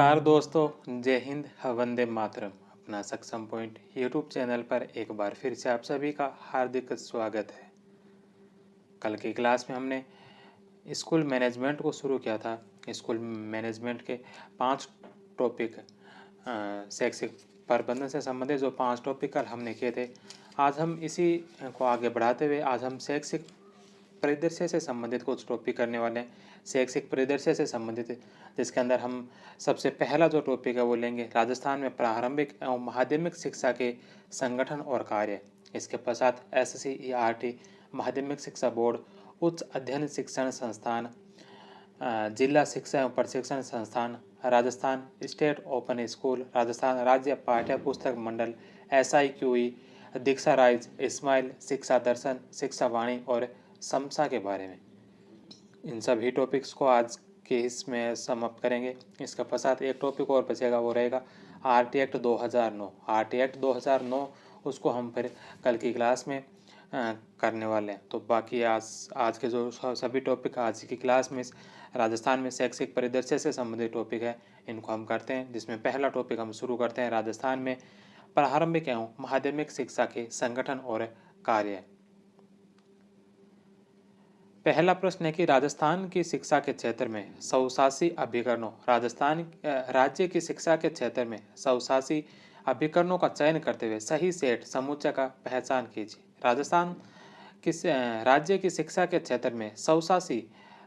नमस्कार दोस्तों, जय हिंद, वंदे मातरम। अपना सक्षम पॉइंट यूट्यूब चैनल पर एक बार फिर से आप सभी का हार्दिक स्वागत है। कल की क्लास में हमने स्कूल मैनेजमेंट को शुरू किया था। स्कूल मैनेजमेंट के 5 टॉपिक शैक्षिक प्रबंधन से संबंधित जो 5 टॉपिक कल हमने किए थे, आज हम इसी को आगे बढ़ाते हुए आज हम शैक्षिक परिदृश्य से संबंधित कुछ टॉपिक करने वाले हैं। शैक्षिक परिदृश्य से संबंधित, जिसके अंदर हम सबसे पहला जो टॉपिक है वो लेंगे राजस्थान में प्रारंभिक एवं माध्यमिक शिक्षा के संगठन और कार्य। इसके पश्चात SCERT माध्यमिक शिक्षा बोर्ड, उच्च अध्ययन शिक्षण संस्थान, जिला शिक्षा एवं प्रशिक्षण संस्थान, Rajasthan state open school, Rajasthan राज्य पाठ्य पुस्तक मंडल, SIQE, दीक्षा राइज, इस्माइल, शिक्षा दर्शन, शिक्षा वाणी और समसा के बारे में। इन सभी टॉपिक्स को आज के इसमें समाप्त करेंगे। इसके पश्चात एक टॉपिक और बचेगा, वो रहेगा RT एक्ट 2009। RT एक्ट 2009 उसको हम फिर कल की क्लास में करने वाले हैं। तो बाकी आज के जो सभी टॉपिक आज की क्लास में राजस्थान में शैक्षिक परिदृश्य से संबंधित टॉपिक है, इनको हम करते हैं। जिसमें पहला टॉपिक हम शुरू करते हैं राजस्थान में प्रारंभिक एवं माध्यमिक शिक्षा के संगठन और कार्य। पहला प्रश्न है कि राजस्थान की शिक्षा के क्षेत्र में स्वशासी अभिकरणों राजस्थान राज्य की शिक्षा के क्षेत्र में स्वशासी अभिकरणों का चयन करते हुए सही सेट समुच्चय का पहचान कीजिए। राजस्थान किस राज्य की शिक्षा के क्षेत्र में स्वशासी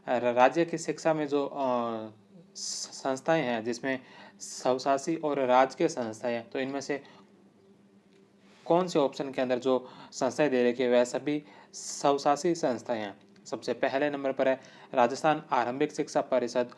राज्य की शिक्षा में जो संस्थाएं हैं, जिसमें स्वशासी और राजकीय संस्थाएं हैं, तो इनमें से कौन से ऑप्शन के अंदर जो संस्थाएं दे रखी है वह सभी स्वशासी संस्थाएं हैं। सबसे पहले नंबर पर है राजस्थान आरंभिक शिक्षा परिषद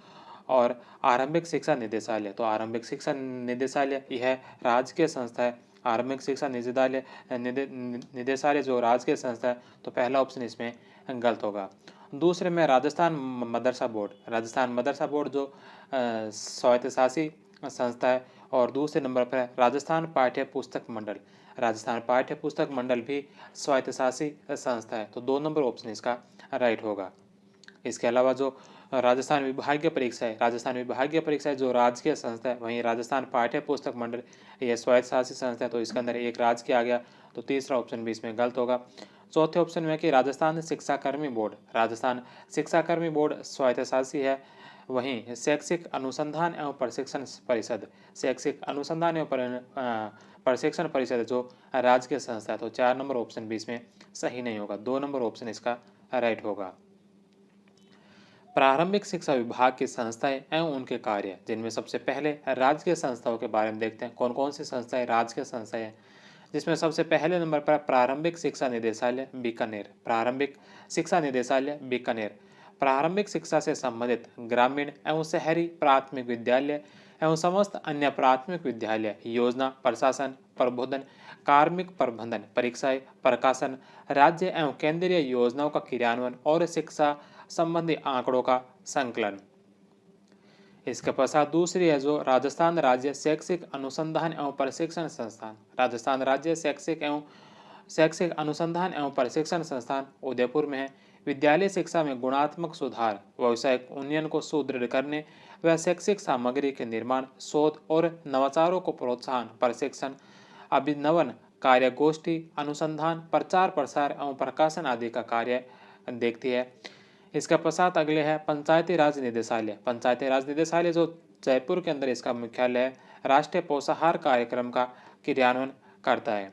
और आरंभिक शिक्षा निदेशालय। तो आरंभिक शिक्षा निदेशालय यह राजकीय संस्था है। आरंभिक शिक्षा निदेशालय निदेशालय जो राजकीय संस्था है, तो पहला ऑप्शन इसमें गलत होगा। दूसरे में राजस्थान मदरसा बोर्ड। राजस्थान मदरसा बोर्ड जो स्वायत्तशासी संस्था है। और दूसरे नंबर पर है राजस्थान पाठ्य पुस्तक मंडल। राजस्थान पाठ्य पुस्तक मंडल भी स्वायत्तशासी संस्था है। तो 2 नंबर ऑप्शन इसका राइट होगा। इसके अलावा जो राजस्थान विभागीय परीक्षा है, राजस्थान विभागीय परीक्षा जो राजकीय संस्था है, वहीं राजस्थान पाठ्य पुस्तक मंडल यह स्वायत्तशासी संस्था है। तो इसके अंदर एक राजकीय आ गया, तो तीसरा ऑप्शन भी इसमें गलत होगा। चौथे ऑप्शन में कि राजस्थान शिक्षाकर्मी बोर्ड। राजस्थान शिक्षाकर्मी बोर्ड स्वायत्तशासी है। वहीं शैक्षिक अनुसंधान एवं प्रशिक्षण परिषद, शैक्षिक अनुसंधान एवं प्रशिक्षण परिषद जो राजकीय संस्था है। तो 4 नंबर ऑप्शन भी इसमें सही नहीं होगा। 2 नंबर ऑप्शन इसका राइट होगा। प्रारंभिक शिक्षा विभाग की संस्थाएं एवं उनके कार्य, जिनमें सबसे पहले राजकीय संस्थाओं के बारे में देखते हैं। कौन कौन सी संस्थाएं राजकीय संस्थाएं हैं, जिसमें सबसे पहले नंबर पर प्रारंभिक शिक्षा निदेशालय बीकानेर। प्रारंभिक शिक्षा निदेशालय बीकानेर प्रारंभिक शिक्षा से संबंधित ग्रामीण एवं शहरी प्राथमिक विद्यालय एवं समस्त अन्य प्राथमिक विद्यालय योजना प्रशासन प्रबोधन कार्मिक प्रबंधन परीक्षाएं प्रकाशन राज्य एवं केंद्रीय योजनाओं का क्रियान्वयन और शिक्षा संबंधी आंकड़ों का संकलन। इसके पश्चात दूसरी है जो राजस्थान राज्य शैक्षिक अनुसंधान एवं प्रशिक्षण संस्थान। राजस्थान राज्य शैक्षिक अनुसंधान एवं प्रशिक्षण संस्थान उदयपुर में है। विद्यालय शिक्षा में गुणात्मक सुधार, व्यावसायिक उन्नयन को सुदृढ़ करने व शैक्षिक सामग्री के निर्माण, शोध और नवाचारों को प्रोत्साहन, प्रशिक्षण, अभिनवन, कार्यगोष्ठी, अनुसंधान, प्रचार प्रसार एवं प्रकाशन आदि का कार्य देखती है। इसका पश्चात अगले है पंचायती राज निदेशालय। पंचायती राज निदेशालय जो जयपुर के अंदर इसका मुख्यालय है, राष्ट्रीय पोषाहार कार्यक्रम का क्रियान्वयन करता है।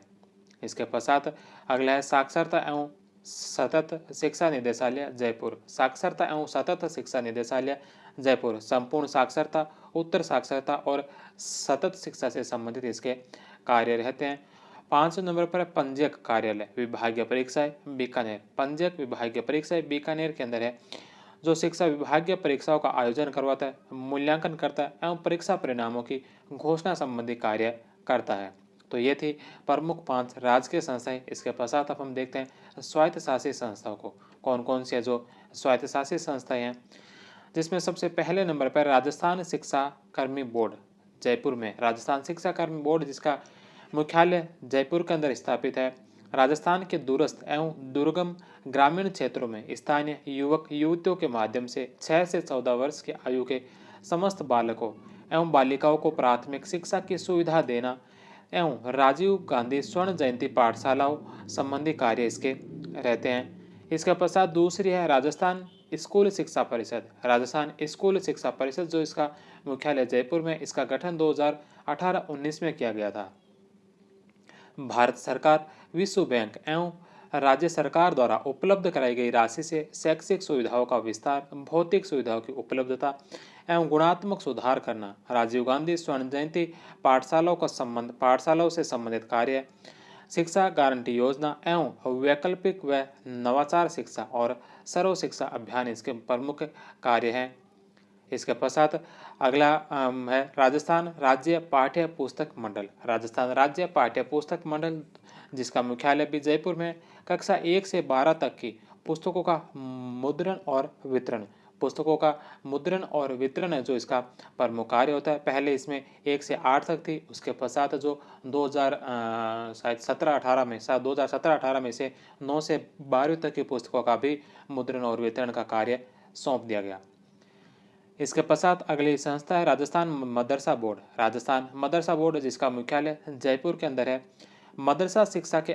इसके पश्चात अगला है साक्षरता एवं सतत शिक्षा निदेशालय जयपुर। साक्षरता एवं सतत शिक्षा निदेशालय जयपुर संपूर्ण साक्षरता, उत्तर साक्षरता और सतत शिक्षा से संबंधित इसके कार्य रहते हैं। 5 नंबर पर पंजीयक कार्यालय विभागीय परीक्षाएं बीकानेर। पंजीयक विभागीय परीक्षाएं बीकानेर के अंदर है, जो शिक्षा विभागीय परीक्षाओं का आयोजन करवाता है, मूल्यांकन करता है एवं परीक्षा परिणामों की घोषणा संबंधी कार्य करता है। तो ये थी प्रमुख 5 राजकीय संस्थाएं। इसके पश्चात अब हम देखते हैं स्वायत्तशासी संस्थाओं को। कौन कौन सी है जो स्वायत्तशासी संस्थाएं हैं, जिसमें सबसे पहले नंबर पर राजस्थान शिक्षा कर्मी बोर्ड जयपुर में। राजस्थान शिक्षा कर्मी बोर्ड जिसका मुख्यालय जयपुर के अंदर स्थापित है। राजस्थान के दूरस्थ एवं दुर्गम ग्रामीण क्षेत्रों में स्थानीय युवक युवतियों के माध्यम से 6 से 14 वर्ष की आयु के समस्त बालकों, एवं बालिकाओं को प्राथमिक शिक्षा की सुविधा देना एवं राजीव गांधी स्वर्ण जयंती पाठशालाओं संबंधी कार्य इसके रहते हैं। इसके पश्चात दूसरी है राजस्थान स्कूल शिक्षा परिषद। राजस्थान स्कूल शिक्षा परिषद जो इसका मुख्यालय जयपुर में, इसका गठन 2018-19 में किया गया था। भारत सरकार, विश्व बैंक एवं राज्य सरकार द्वारा उपलब्ध कराई गई राशि से शैक्षिक सुविधाओं का विस्तार, भौतिक सुविधाओं की उपलब्धता एवं गुणात्मक सुधार करना, राजीव गांधी स्वर्ण जयंती पाठशालाओं से संबंधित कार्य, शिक्षा गारंटी योजना एवं वैकल्पिक व नवाचार शिक्षा और सर्व शिक्षा अभियान इसके प्रमुख कार्य हैं। इसके पश्चात अगला है राजस्थान राज्य पाठ्य पुस्तक मंडल। राजस्थान राज्य पाठ्य पुस्तक मंडल जिसका मुख्यालय भी जयपुर में, कक्षा 1 से 12 तक की पुस्तकों का मुद्रण और वितरण है जो इसका प्रमुख कार्य होता है। पहले इसमें 1 से 8 तक थी, उसके पश्चात जो 2017-18 में से 9 से 12 तक की पुस्तकों का भी मुद्रण और वितरण का कार्य सौंप दिया गया। इसके पश्चात अगली संस्था है राजस्थान मदरसा बोर्ड। राजस्थान मदरसा बोर्ड जिसका मुख्यालय जयपुर के अंदर है। मदरसा शिक्षा के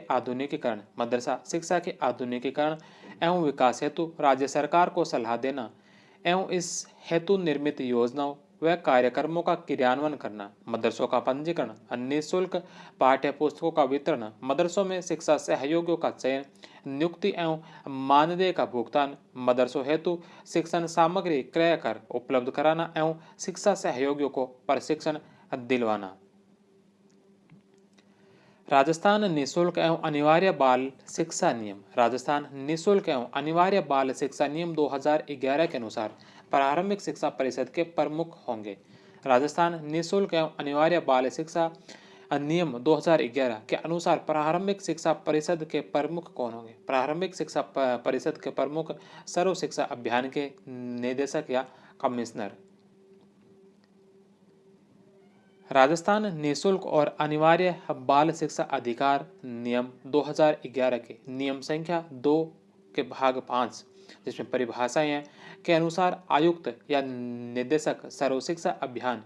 आधुनिकीकरण एवं विकास हेतु राज्य सरकार को सलाह देना एवं इस हेतु निर्मित योजनाओं व कार्यक्रमों का क्रियान्वयन करना, मदरसों का पंजीकरण, निःशुल्क पाठ्य पुस्तकों का वितरण, मदरसों में शिक्षा सहयोगियों का चयन, नियुक्ति एवं मानदेय का भुगतान, मदरसों हेतु शिक्षण सामग्री क्रय कर उपलब्ध कराना एवं शिक्षा सहयोगियों को प्रशिक्षण दिलवाना। राजस्थान निःशुल्क एवं अनिवार्य बाल शिक्षा नियम। राजस्थान निःशुल्क एवं अनिवार्य बाल शिक्षा नियम 2011 के अनुसार प्रारंभिक शिक्षा परिषद के प्रमुख होंगे। राजस्थान निःशुल्क एवं अनिवार्य बाल शिक्षा नियम 2011 के अनुसार प्रारंभिक शिक्षा परिषद के प्रमुख कौन होंगे? प्रारंभिक शिक्षा परिषद के प्रमुख सर्व शिक्षा अभियान के निदेशक या कमिश्नर। राजस्थान निःशुल्क और अनिवार्य बाल शिक्षा अधिकार नियम 2011 के नियम संख्या 2 के भाग 5 जिसमें परिभाषाएं हैं के अनुसार आयुक्त या निदेशक सर्व शिक्षा अभियान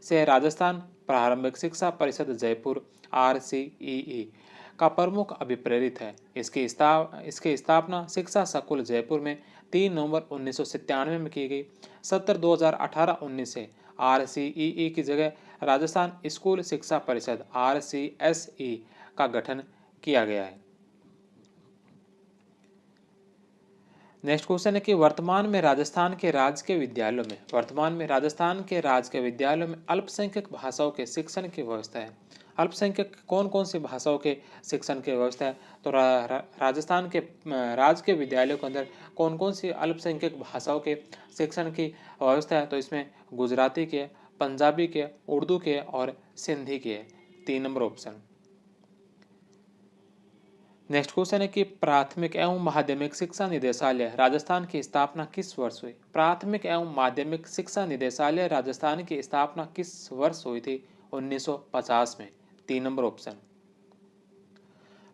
से राजस्थान प्रारंभिक शिक्षा परिषद जयपुर RCEE का प्रमुख अभिप्रेरित है। इसकी स्थापना शिक्षा संकुल जयपुर में 3 नवंबर 1997 में की गई। सत्र 2018-19 से RCEE की जगह राजस्थान स्कूल शिक्षा परिषद RCSE का गठन किया गया है। नेक्स्ट क्वेश्चन है कि वर्तमान में राजस्थान के राजकीय विद्यालयों में अल्पसंख्यक भाषाओं के शिक्षण की व्यवस्था है। अल्पसंख्यक कौन कौन सी भाषाओं के शिक्षण की व्यवस्था है? तो राजस्थान के राजकीय विद्यालयों के अंदर कौन कौन सी अल्पसंख्यक भाषाओं के शिक्षण की व्यवस्था है? तो इसमें गुजराती के, पंजाबी के, उर्दू के और सिंधी के। 3 नंबर ऑप्शन। नेक्स्ट क्वेश्चन है कि प्राथमिक एवं माध्यमिक शिक्षा निदेशालय राजस्थान की स्थापना किस वर्ष हुई? प्राथमिक एवं माध्यमिक शिक्षा निदेशालय राजस्थान की स्थापना किस वर्ष हुई थी? 1950 में। 3 नंबर ऑप्शन।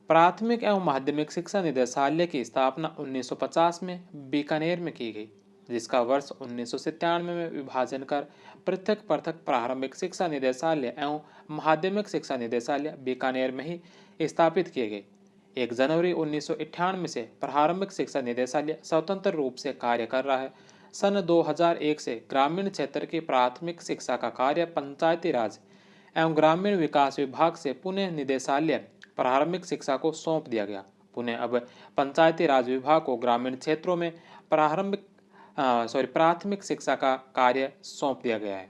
प्राथमिक एवं माध्यमिक शिक्षा निदेशालय की स्थापना 1950 में बीकानेर में की गई, जिसका वर्ष 1997 में विभाजन कर पृथक प्रारंभिक शिक्षा निदेशालय एवं माध्यमिक शिक्षा निदेशालय बीकानेर में ही स्थापित किए गए। 1 जनवरी 1998 से प्रारंभिक शिक्षा निदेशालय स्वतंत्र रूप से कार्य कर रहा है। सन 2001 से ग्रामीण क्षेत्र की प्राथमिक शिक्षा का कार्य पंचायती राज एवं ग्रामीण विकास विभाग से पुनः निदेशालय प्रारंभिक शिक्षा को सौंप दिया गया। पुनः अब पंचायती राज विभाग को ग्रामीण क्षेत्रों में प्राथमिक शिक्षा का कार्य सौंप दिया गया है।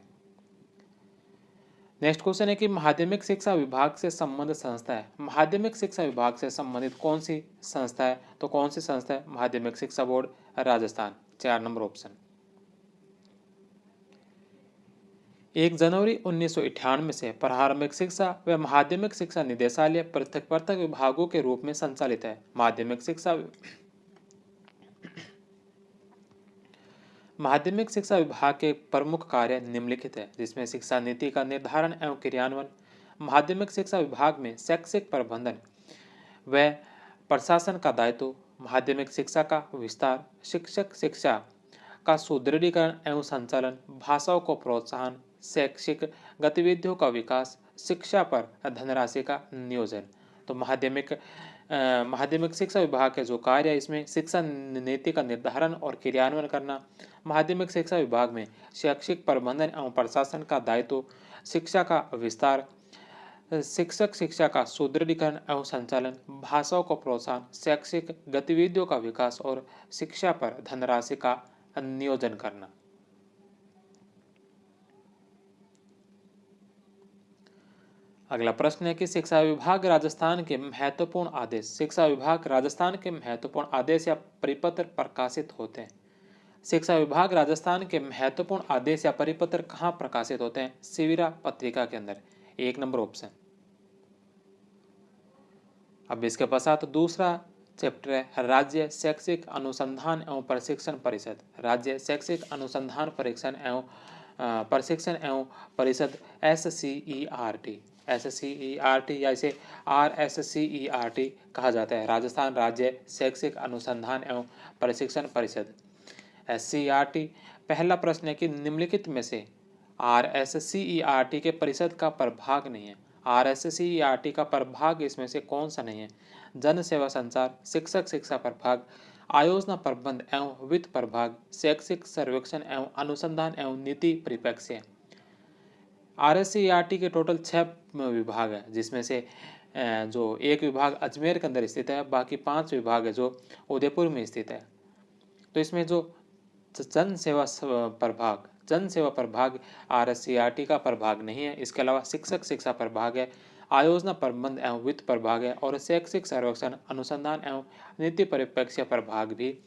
नेक्स्ट क्वेश्चन है कि माध्यमिक शिक्षा विभाग से संबंधित संस्था है। माध्यमिक शिक्षा विभाग से संबंधित कौन सी संस्था है? तो कौन सी संस्था है? माध्यमिक शिक्षा बोर्ड राजस्थान। 4 number option. 1 जनवरी 1998 से प्रारंभिक शिक्षा व माध्यमिक शिक्षा निदेशालय पृथक विभागों के रूप में संचालित है। माध्यमिक शिक्षा विभाग के प्रमुख कार्य निम्नलिखित है, जिसमें शिक्षा नीति का निर्धारण एवं क्रियान्वयन, माध्यमिक शिक्षा विभाग में शैक्षिक प्रबंधन व प्रशासन का दायित्व, माध्यमिक शिक्षा का विस्तार, शिक्षक शिक्षा का सुदृढ़ीकरण एवं संचालन, भाषाओं को प्रोत्साहन, शैक्षिक गतिविधियों का विकास, शिक्षा पर धनराशि का नियोजन। तो माध्यमिक शिक्षा विभाग के जो कार्य है इसमें शिक्षा नीति का निर्धारण और क्रियान्वयन करना। माध्यमिक शिक्षा विभाग में शैक्षिक प्रबंधन एवं प्रशासन का दायित्व, शिक्षा का विस्तार, शिक्षक शिक्षा का सुदृढ़ीकरण एवं संचालन, भाषाओं को प्रोत्साहन, शैक्षिक गतिविधियों का विकास और शिक्षा पर धनराशि का नियोजन करना। अगला प्रश्न है कि शिक्षा विभाग राजस्थान के महत्वपूर्ण आदेश, शिक्षा विभाग राजस्थान के महत्वपूर्ण आदेश या परिपत्र प्रकाशित होते हैं। शिक्षा विभाग राजस्थान के महत्वपूर्ण आदेश या परिपत्र कहाँ प्रकाशित होते हैं? सिविरा पत्रिका के अंदर, 1 नंबर ऑप्शन। अब इसके पश्चात दूसरा चैप्टर है राज्य शैक्षिक अनुसंधान एवं प्रशिक्षण परिषद। राज्य शैक्षिक अनुसंधान प्रशिक्षण एवं परिषद, SCERT या इसे RSCERT कहा जाता है। राजस्थान राज्य शैक्षिक अनुसंधान एवं प्रशिक्षण परिषद, SCERT। पहला प्रश्न है कि निम्नलिखित में से RSCERT के परिषद का प्रभाग नहीं है। RSCERT का प्रभाग इसमें से कौन सा नहीं है? जन सेवा संचार, शिक्षक शिक्षा प्रभाग, आयोजना प्रबंध एवं वित्त प्रभाग, शैक्षिक सर्वेक्षण एवं अनुसंधान एवं नीति परिप्रेक्ष्य। RSCERT के टोटल 6 विभाग है, जिसमें से जो एक विभाग अजमेर के अंदर स्थित है, बाकी 5 विभाग है जो उदयपुर में स्थित है। तो इसमें जो जन सेवा प्रभाग RSCERT का प्रभाग नहीं है। इसके अलावा शिक्षक शिक्षा प्रभाग है, आयोजना प्रबंध एवं वित्त प्रभाग है और शैक्षिक सर्वेक्षण अनुसंधान एवं नीति परिप्रेक्ष्य प्रभाग भी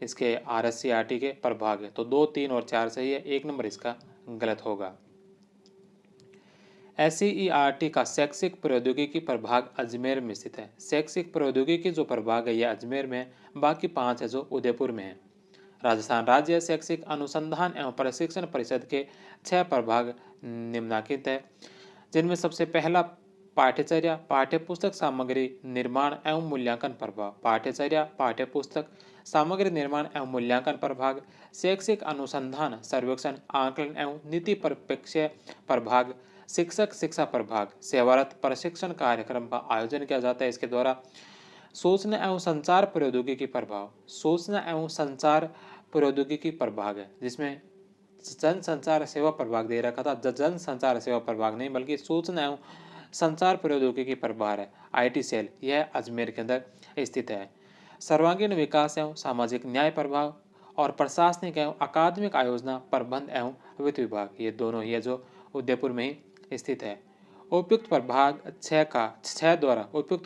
इसके RSCERT के प्रभाग है। तो 2, 3 और 4 सही है, 1 नंबर इसका गलत होगा। SCERT का शैक्षिक प्रौद्योगिकी प्रभाग अजमेर में स्थित है। शैक्षिक प्रौद्योगिकी जो प्रभाग है यह अजमेर में है, बाकी 5 है जो उदयपुर में है। राजस्थान राज्य शैक्षिक अनुसंधान एवं प्रशिक्षण परिषद के 6 प्रभाग निम्नलिखित है, जिनमें सबसे पहला पाठ्यचर्या पाठ्यपुस्तक सामग्री निर्माण एवं मूल्यांकन प्रभाग, पाठ्यचर्या पाठ्यपुस्तक सामग्री निर्माण एवं मूल्यांकन प्रभाग, शैक्षिक अनुसंधान सर्वेक्षण आकलन एवं नीति परिप्रेक्ष्य प्रभाग, शिक्षक शिक्षा प्रभाग, सेवारत प्रशिक्षण कार्यक्रम का आयोजन किया जाता है इसके द्वारा। सूचना एवं संचार प्रौद्योगिकी प्रभाग, सूचना एवं संचार प्रौद्योगिकी प्रभाग है, जिसमें जन संचार सेवा प्रभाग दे रखा था, जन संचार सेवा प्रभाग नहीं बल्कि सूचना एवं संचार प्रौद्योगिकी प्रभाग है, IT सेल, यह अजमेर के अंदर स्थित है। सर्वांगीण विकास एवं सामाजिक न्याय प्रभाग और प्रशासनिक एवं अकादमिक आयोजना प्रबंध एवं वित्त विभाग, ये दोनों ही है जो उदयपुर में ही स्थित है। उपयुक्त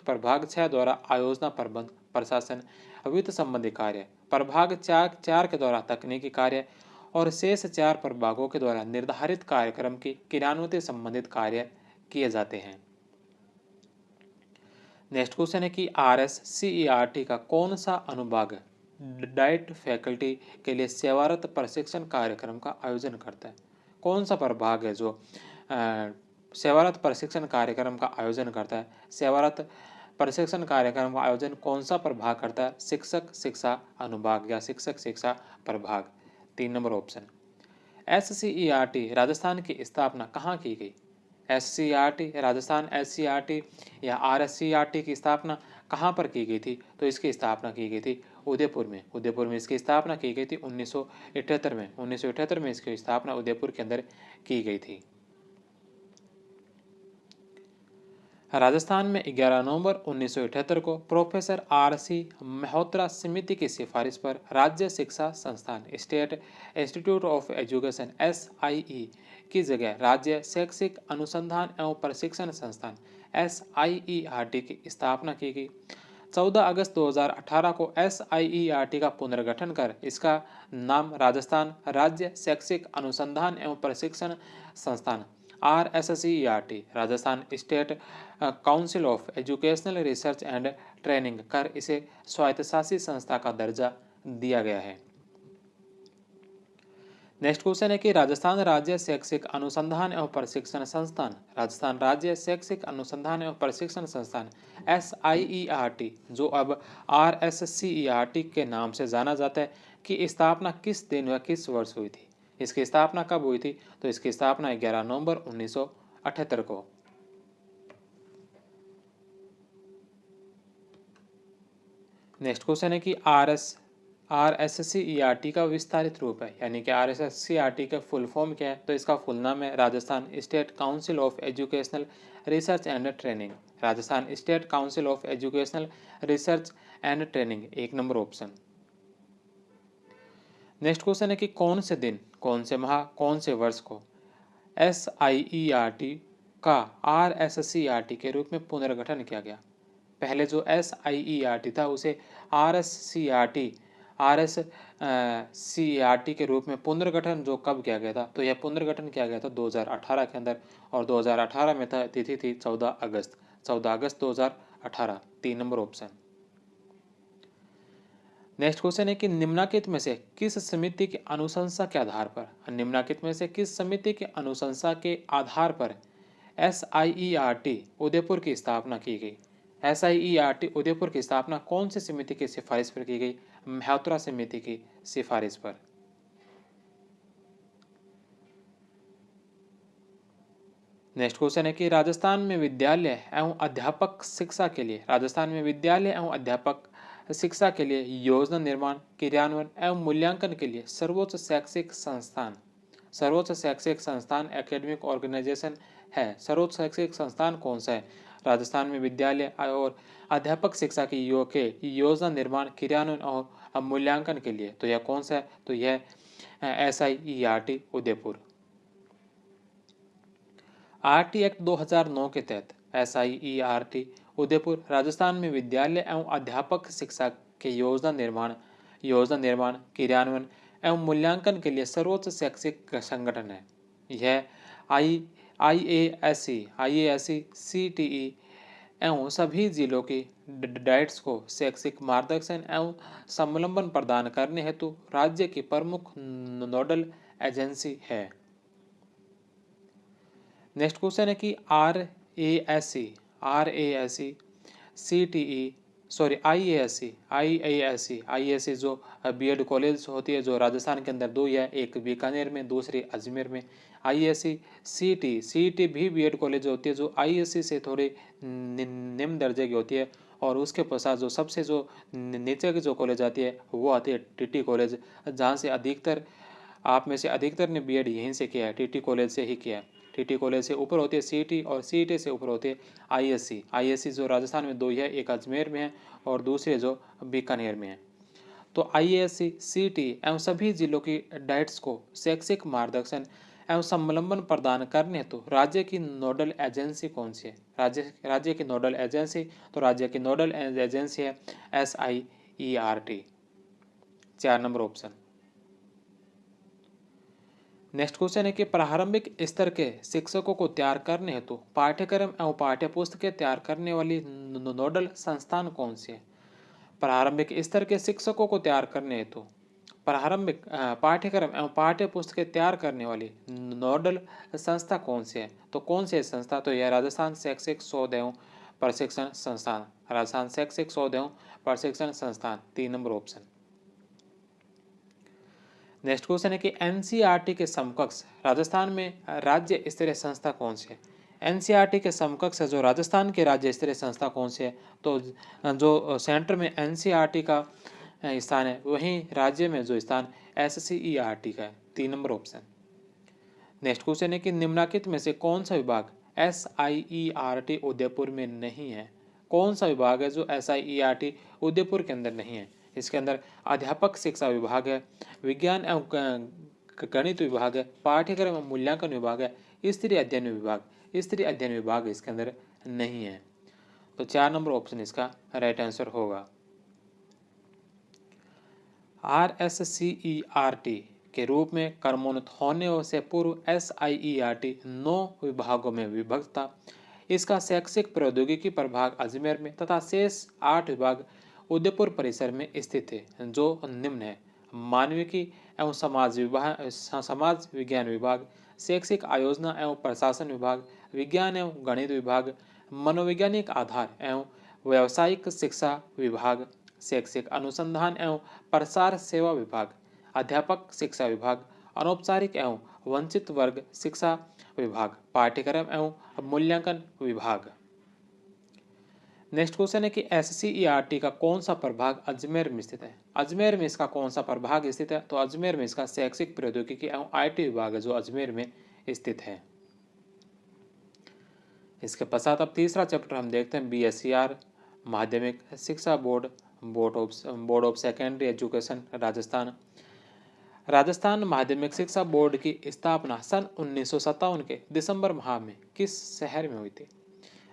प्रभाग 6 द्वारा आयोजना प्रबंध प्रशासन वित्त संबंधी कार्य, प्रभाग 4 के द्वारा तकनीकी कार्य और शेष 4 प्रभागों के द्वारा निर्धारित कार्यक्रम की क्रियान्वित संबंधित कार्य किए जाते हैं। नेक्स्ट क्वेश्चन है कि RSCERT का कौन सा अनुभाग डाइट फैकल्टी के लिए सेवारत प्रशिक्षण कार्यक्रम का आयोजन करता है? कौन सा प्रभाग है जो सेवारत प्रशिक्षण कार्यक्रम का आयोजन करता है? सेवारत प्रशिक्षण कार्यक्रम का आयोजन कौन सा प्रभाग करता है? शिक्षक शिक्षा अनुभाग या शिक्षक शिक्षा प्रभाग, 3 नंबर ऑप्शन। SCERT राजस्थान की स्थापना कहाँ की गई? SCERT राजस्थान SCERT या RSCERT की स्थापना कहाँ पर की गई थी? तो इसकी स्थापना की गई थी उदयपुर में। उदयपुर में इसकी स्थापना की गई थी 1978 में। 1978 में इसकी स्थापना उदयपुर के अंदर की गई थी। राजस्थान में 11 नवंबर 1978 को प्रोफेसर RC मल्होत्रा समिति की सिफारिश पर राज्य शिक्षा संस्थान state institute of education SIE की जगह राज्य शैक्षिक अनुसंधान एवं प्रशिक्षण संस्थान SIERT की स्थापना की गई। 14 अगस्त 2018 को SIERT का पुनर्गठन कर इसका नाम राजस्थान राज्य शैक्षिक अनुसंधान एवं प्रशिक्षण संस्थान RSCERT Rajasthan state council of educational research and training कर इसे स्वायत्तशासी संस्था का दर्जा दिया गया है। नेक्स्ट क्वेश्चन है कि राजस्थान राज्य शैक्षिक अनुसंधान एवं प्रशिक्षण संस्थान, राजस्थान राज्य शैक्षिक अनुसंधान एवं प्रशिक्षण संस्थान SIERT जो अब RSCERT के नाम से जाना जाता है, की स्थापना किस दिन व किस वर्ष हुई थी? इसकी स्थापना कब हुई थी? तो इसकी स्थापना 11 नवंबर 1978 को। नेक्स्ट क्वेश्चन है कि RSCERT का विस्तारित रूप है, यानी कि RSCERT का फुल फॉर्म क्या है? तो इसका फुल नाम है Rajasthan state council of educational research and training. Rajasthan state council of educational research and training, 1 number option. Next question है कि कौन से दिन, कौन से माह, कौन से वर्ष को SIERT का RSCERT के रूप में पुनर्गठन किया गया? पहले जो SIERT था उसे RSCERT के रूप में पुनर्गठन जो कब किया गया था? तो यह पुनर्गठन किया गया था 2018 के अंदर, और 2018 में था, तिथि थी 14 अगस्त, 14 अगस्त 2018, 3 नंबर ऑप्शन। नेक्स्ट क्वेश्चन है कि निम्नलिखित में से किस समिति की अनुशंसा के आधार पर, निम्नलिखित में से किस समिति की अनुशंसा के आधार पर SIERT उदयपुर की स्थापना की गई? SIERT उदयपुर की स्थापना कौन सी समिति की सिफारिश पर की गई? मेहतरा समिति की सिफारिश पर। नेक्स्ट क्वेश्चन है कि राजस्थान में विद्यालय एवं अध्यापक शिक्षा के लिए, राजस्थान में विद्यालय एवं अध्यापक शिक्षा के लिए योजना निर्माण, क्रियान्वयन एवं मूल्यांकन के लिए सर्वोच्च शैक्षिक संस्थान एकेडमिक ऑर्गेनाइजेशन है। सर्वोच्च शैक्षिक संस्थान कौन सा है? राजस्थान में विद्यालय और अध्यापक शिक्षा की योजना निर्माण, क्रियान्वयन और मूल्यांकन के लिए, तो यह कौन सा है? तो यह SIERT उदयपुर। RT एक्ट 2009 के तहत SIERT उदयपुर राजस्थान में विद्यालय एवं अध्यापक शिक्षा के योजना निर्माण, क्रियान्वयन एवं मूल्यांकन के लिए सर्वोच्च शैक्षिक संगठन है। यह IASC, CTE एवं सभी जिलों की डाइट्स को शैक्षिक मार्गदर्शन एवं समलंबन प्रदान करने हेतु राज्य की प्रमुख नोडल एजेंसी है। नेक्स्ट क्वेश्चन है कि RASC, CTE, IASC जो BEd कॉलेज होती है, जो राजस्थान के अंदर 2 है, एक बीकानेर में, दूसरी अजमेर में। IASC, CTE भी BEd कॉलेज होती है, जो IASC से थोड़ी निम्न दर्जे की होती है, और उसके पश्चात जो सबसे जो नीचे की जो कॉलेज आती है वो आती है TT कॉलेज, जहाँ से अधिकतर, आप में से अधिकतर ने BEd यहीं से किया है, TT कॉलेज से ही किया है। TT कॉलेज से ऊपर होती है CT, और CT से ऊपर होती है IASC जो राजस्थान में 2 है, एक अजमेर में है और दूसरे जो बीकानेर में है। तो IASC, CT एवं सभी जिलों की डाइट्स को शैक्षिक मार्गदर्शन एवं समलंबन प्रदान करने हेतु राज्य की नोडल एजेंसी कौन सी है? राज्य की नोडल एजेंसी, तो राज्य की नोडल एजेंसी है SIERT, 4 number option. Next question है कि प्रारंभिक स्तर के शिक्षकों को तैयार करने हेतु पाठ्यक्रम एवं पाठ्यपुस्तकें तैयार करने वाली नोडल संस्थान कौन सी है? प्रारंभिक स्तर के शिक्षकों को तैयार करने हेतु प्रारंभिक पाठ्यक्रम एवं पाठ्यपुस्तकें तैयार करने वाली नोडल संस्था कौन सी है? तो कौन सी संस्था? तो यह राजस्थान शैक्षिक शोध एवं प्रशिक्षण संस्थान, राजस्थान शैक्षिक शोध एवं प्रशिक्षण संस्थान, 3 नंबर ऑप्शन। नेक्स्ट क्वेश्चन है कि NCERT के समकक्ष राजस्थान में राज्य स्तरीय संस्था कौन सी है? NCERT के समकक्ष जो राजस्थान के राज्य स्तरीय संस्था कौन सी है? तो जो सेंटर में NCERT का स्थान है, वहीं राज्य में जो स्थान SCERT का है, 3 नंबर ऑप्शन। नेक्स्ट क्वेश्चन है कि निम्नलिखित में से कौन सा विभाग SIERT उदयपुर में नहीं है? कौन सा विभाग है जो SIERT उदयपुर के अंदर नहीं है? इसके अंदर अध्यापक शिक्षा विभाग है, विज्ञान एवं गणित विभाग है, पाठ्यक्रम एवं मूल्यांकन विभाग है, स्त्री अध्ययन विभाग इसके अंदर नहीं है। तो 4 नंबर ऑप्शन इसका राइट आंसर होगा। RSCERT के रूप में कर्मोन्नत होने से पूर्व SIERT 9 विभागों में विभक्त था। इसका शैक्षिक प्रौद्योगिकी प्रभाग अजमेर में तथा शेष 8 विभाग उदयपुर परिसर में स्थित थे, जो निम्न है: मानविकी एवं समाज विज्ञान विभाग, शैक्षिक आयोजना एवं प्रशासन विभाग, विज्ञान एवं गणित विभाग, मनोवैज्ञानिक आधार एवं व्यावसायिक शिक्षा विभाग, शैक्षिक अनुसंधान एवं प्रसार सेवा विभाग, अध्यापक शिक्षा विभाग अनौपचारिक एवं वंचित वर्ग शिक्षा विभाग, पाठ्यक्रम एवं मूल्यांकन विभाग। नेक्स्ट क्वेश्चन है कि SCERT का कौन सा प्रभाग अजमेर में स्थित है? अजमेर में इसका कौन सा प्रभाग स्थित है? तो अजमेर में इसका शैक्षिक प्रौद्योगिकी एवं IT विभाग है जो अजमेर में स्थित है। इसके पश्चात अब तीसरा चैप्टर हम देखते हैं BSER माध्यमिक शिक्षा board, board of secondary education Rajasthan. Rajasthan माध्यमिक शिक्षा बोर्ड की स्थापना सन 1957 के दिसंबर माह में किस शहर में हुई थी?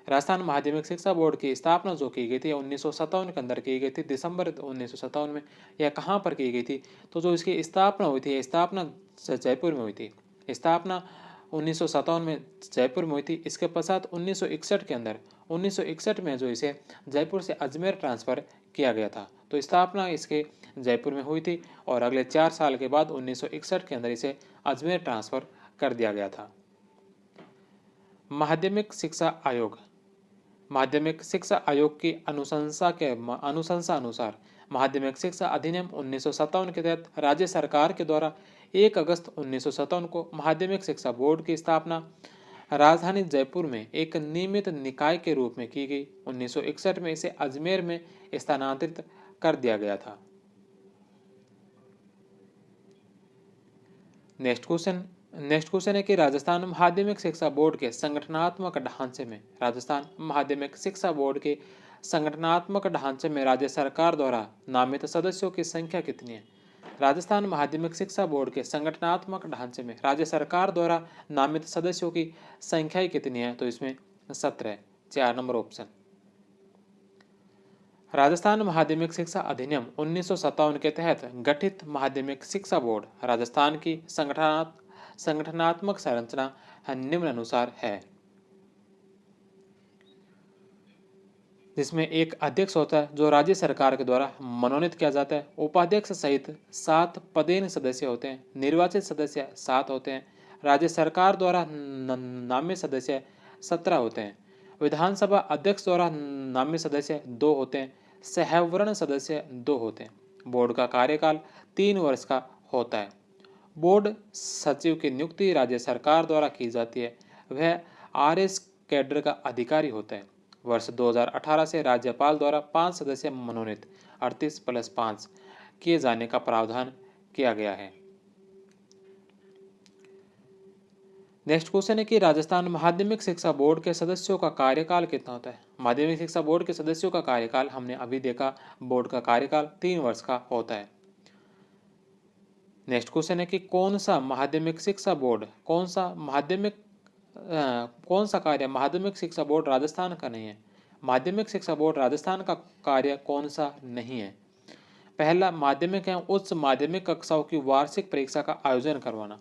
राजस्थान माध्यमिक शिक्षा बोर्ड की स्थापना जो की गई थी 1957 के अंदर की गई थी, दिसंबर 1957 में। यह कहाँ पर की गई थी? तो जो इसकी स्थापना हुई थी, स्थापना जयपुर में हुई थी। स्थापना 1957 में जयपुर में हुई थी। इसके पश्चात 1961 के अंदर 1961 में जो इसे जयपुर से अजमेर ट्रांसफ़र किया गया था। तो स्थापना इसके जयपुर में हुई थी और अगले 4 साल के बाद 1961 के अंदर इसे अजमेर ट्रांसफ़र कर दिया गया था। माध्यमिक शिक्षा आयोग, माध्यमिक शिक्षा आयोग की अनुशंसा अनुसार माध्यमिक शिक्षा अधिनियम 1957 के तहत राज्य सरकार के द्वारा 1 अगस्त 1957 को माध्यमिक शिक्षा बोर्ड की स्थापना राजधानी जयपुर में एक नियमित निकाय के रूप में की गई। 1961 में इसे अजमेर में स्थानांतरित कर दिया गया था। नेक्स्ट क्वेश्चन है कि राजस्थान माध्यमिक शिक्षा बोर्ड के संगठनात्मक ढांचे में, राजस्थान माध्यमिक शिक्षा बोर्ड के संगठनात्मक ढांचे में राज्य सरकार द्वारा नामित सदस्यों की संख्या कितनी है? राजस्थान माध्यमिक शिक्षा बोर्ड के संगठनात्मक ढांचे में राज्य सरकार द्वारा नामित सदस्यों की संख्या कितनी है? तो इसमें 17, 4 नंबर ऑप्शन। राजस्थान माध्यमिक शिक्षा अधिनियम 1957 के तहत गठित माध्यमिक शिक्षा बोर्ड राजस्थान की संगठनात्मक संरचना निम्नानुसार है, जिसमें एक अध्यक्ष होता है जो राज्य सरकार के द्वारा मनोनीत किया जाता है। उपाध्यक्ष सहित 7 पदेन सदस्य होते हैं। निर्वाचित सदस्य 7 होते हैं। राज्य सरकार द्वारा नामित सदस्य 17 होते हैं। विधानसभा अध्यक्ष द्वारा नामित सदस्य 2 होते हैं। सहवर्ण सदस्य 2 होते हैं। बोर्ड का कार्यकाल 3 वर्ष का होता है। बोर्ड सचिव की नियुक्ति राज्य सरकार द्वारा की जाती है। वह RS कैडर का अधिकारी होता है। वर्ष 2018 से राज्यपाल द्वारा 5 सदस्य मनोनीत 38+5 किए जाने का प्रावधान किया गया है। नेक्स्ट क्वेश्चन है कि राजस्थान माध्यमिक शिक्षा बोर्ड के सदस्यों का कार्यकाल कितना होता है? माध्यमिक शिक्षा बोर्ड के सदस्यों का कार्यकाल हमने अभी देखा, बोर्ड का कार्यकाल 3 वर्ष का होता है। नेक्स्ट क्वेश्चन है कि कौन सा माध्यमिक शिक्षा बोर्ड, कौन सा कार्य माध्यमिक शिक्षा बोर्ड राजस्थान का नहीं है? माध्यमिक शिक्षा बोर्ड राजस्थान का कार्य कौन सा नहीं है? पहला, माध्यमिक एवं उच्च माध्यमिक कक्षाओं की वार्षिक परीक्षा का आयोजन करवाना।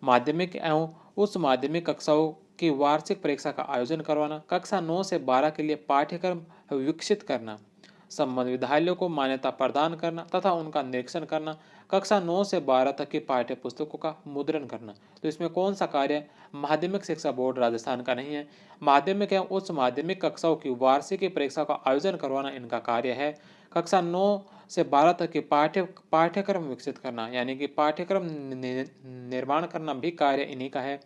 माध्यमिक एवं उच्च माध्यमिक कक्षाओं की वार्षिक परीक्षा का आयोजन करवाना। कक्षा 9 से 12 के लिए पाठ्यक्रम विकसित करना। संबद्ध विद्यालयों को मान्यता प्रदान करना तथा उनका निरीक्षण करना। कक्षा 9 से 12 तक की पाठ्य पुस्तकों का मुद्रण करना। तो इसमें कौन सा कार्य माध्यमिक शिक्षा बोर्ड राजस्थान का नहीं है? माध्यमिक एवं उच्च माध्यमिक कक्षाओं की वार्षिक परीक्षा का आयोजन करवाना इनका कार्य है। कक्षा 9 से 12 तक के पाठ्यक्रम विकसित करना यानी कि पाठ्यक्रम निर्माण करना भी कार्य इन्हीं का है।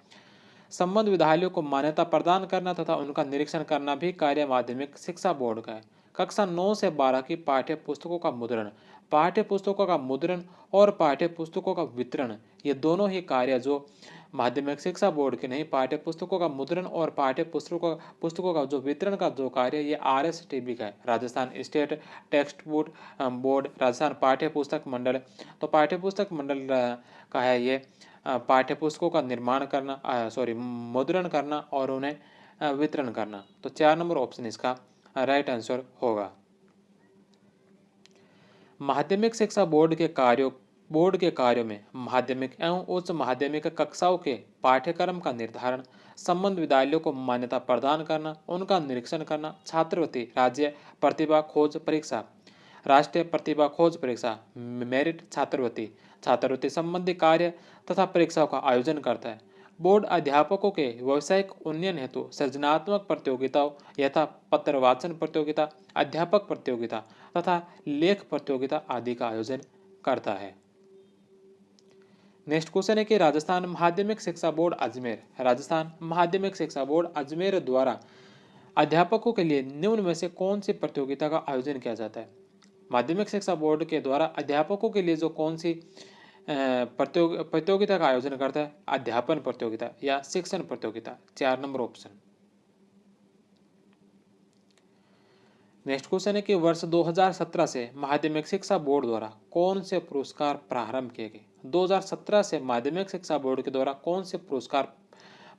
संबद्ध विद्यालयों को मान्यता प्रदान करना तथा उनका निरीक्षण करना भी कार्य माध्यमिक शिक्षा बोर्ड का है। कक्षा 9 से 12 की पाठ्य पुस्तकों का मुद्रण, पाठ्य पुस्तकों का मुद्रण और पाठ्य पुस्तकों का वितरण, ये दोनों ही कार्य जो माध्यमिक शिक्षा बोर्ड के नहीं, पाठ्य पुस्तकों का मुद्रण और पाठ्य पुस्तकों का जो वितरण का जो कार्य ये RSTB का है, Rajasthan state text board, Rajasthan पाठ्य पुस्तक मंडल। तो पाठ्य पुस्तक मंडल का है ये पाठ्य पुस्तकों का निर्माण करना, मुद्रण करना और उन्हें वितरण करना। तो 4 नंबर ऑप्शन इसका राइट आंसर होगा। माध्यमिक शिक्षा बोर्ड के कार्यों में माध्यमिक एवं उच्च माध्यमिक कक्षाओं के पाठ्यक्रम का निर्धारण, संबद्ध विद्यालयों को मान्यता प्रदान करना, उनका निरीक्षण करना, छात्रवृत्ति, राज्य प्रतिभा खोज परीक्षा, राष्ट्रीय प्रतिभा खोज परीक्षा, मेरिट छात्रवृत्ति संबंधी कार्य तथा परीक्षाओं का आयोजन करता है। बोर्ड अध्यापकों के व्यावसायिक उन्नयन हेतु सृजनात्मक प्रतियोगिताओं यथा पत्र वाचन प्रतियोगिता, अध्यापक प्रतियोगिता तथा लेख प्रतियोगिता आदि का आयोजन करता है। नेक्स्ट क्वेश्चन है कि राजस्थान माध्यमिक शिक्षा बोर्ड अजमेर, राजस्थान माध्यमिक शिक्षा बोर्ड अजमेर द्वारा अध्यापकों के लिए निम्न में से कौन सी प्रतियोगिता का आयोजन किया जाता है। माध्यमिक शिक्षा बोर्ड के द्वारा अध्यापकों के लिए जो कौन सी प्रतियोगिता का आयोजन करता है, अध्यापन प्रतियोगिता या शिक्षण प्रतियोगिता। 4 नंबर ऑप्शन। नेक्स्ट क्वेश्चन है कि वर्ष 2017 से माध्यमिक शिक्षा बोर्ड द्वारा कौन से पुरस्कार प्रारंभ किए गए। 2017 से माध्यमिक शिक्षा बोर्ड के द्वारा कौन से पुरस्कार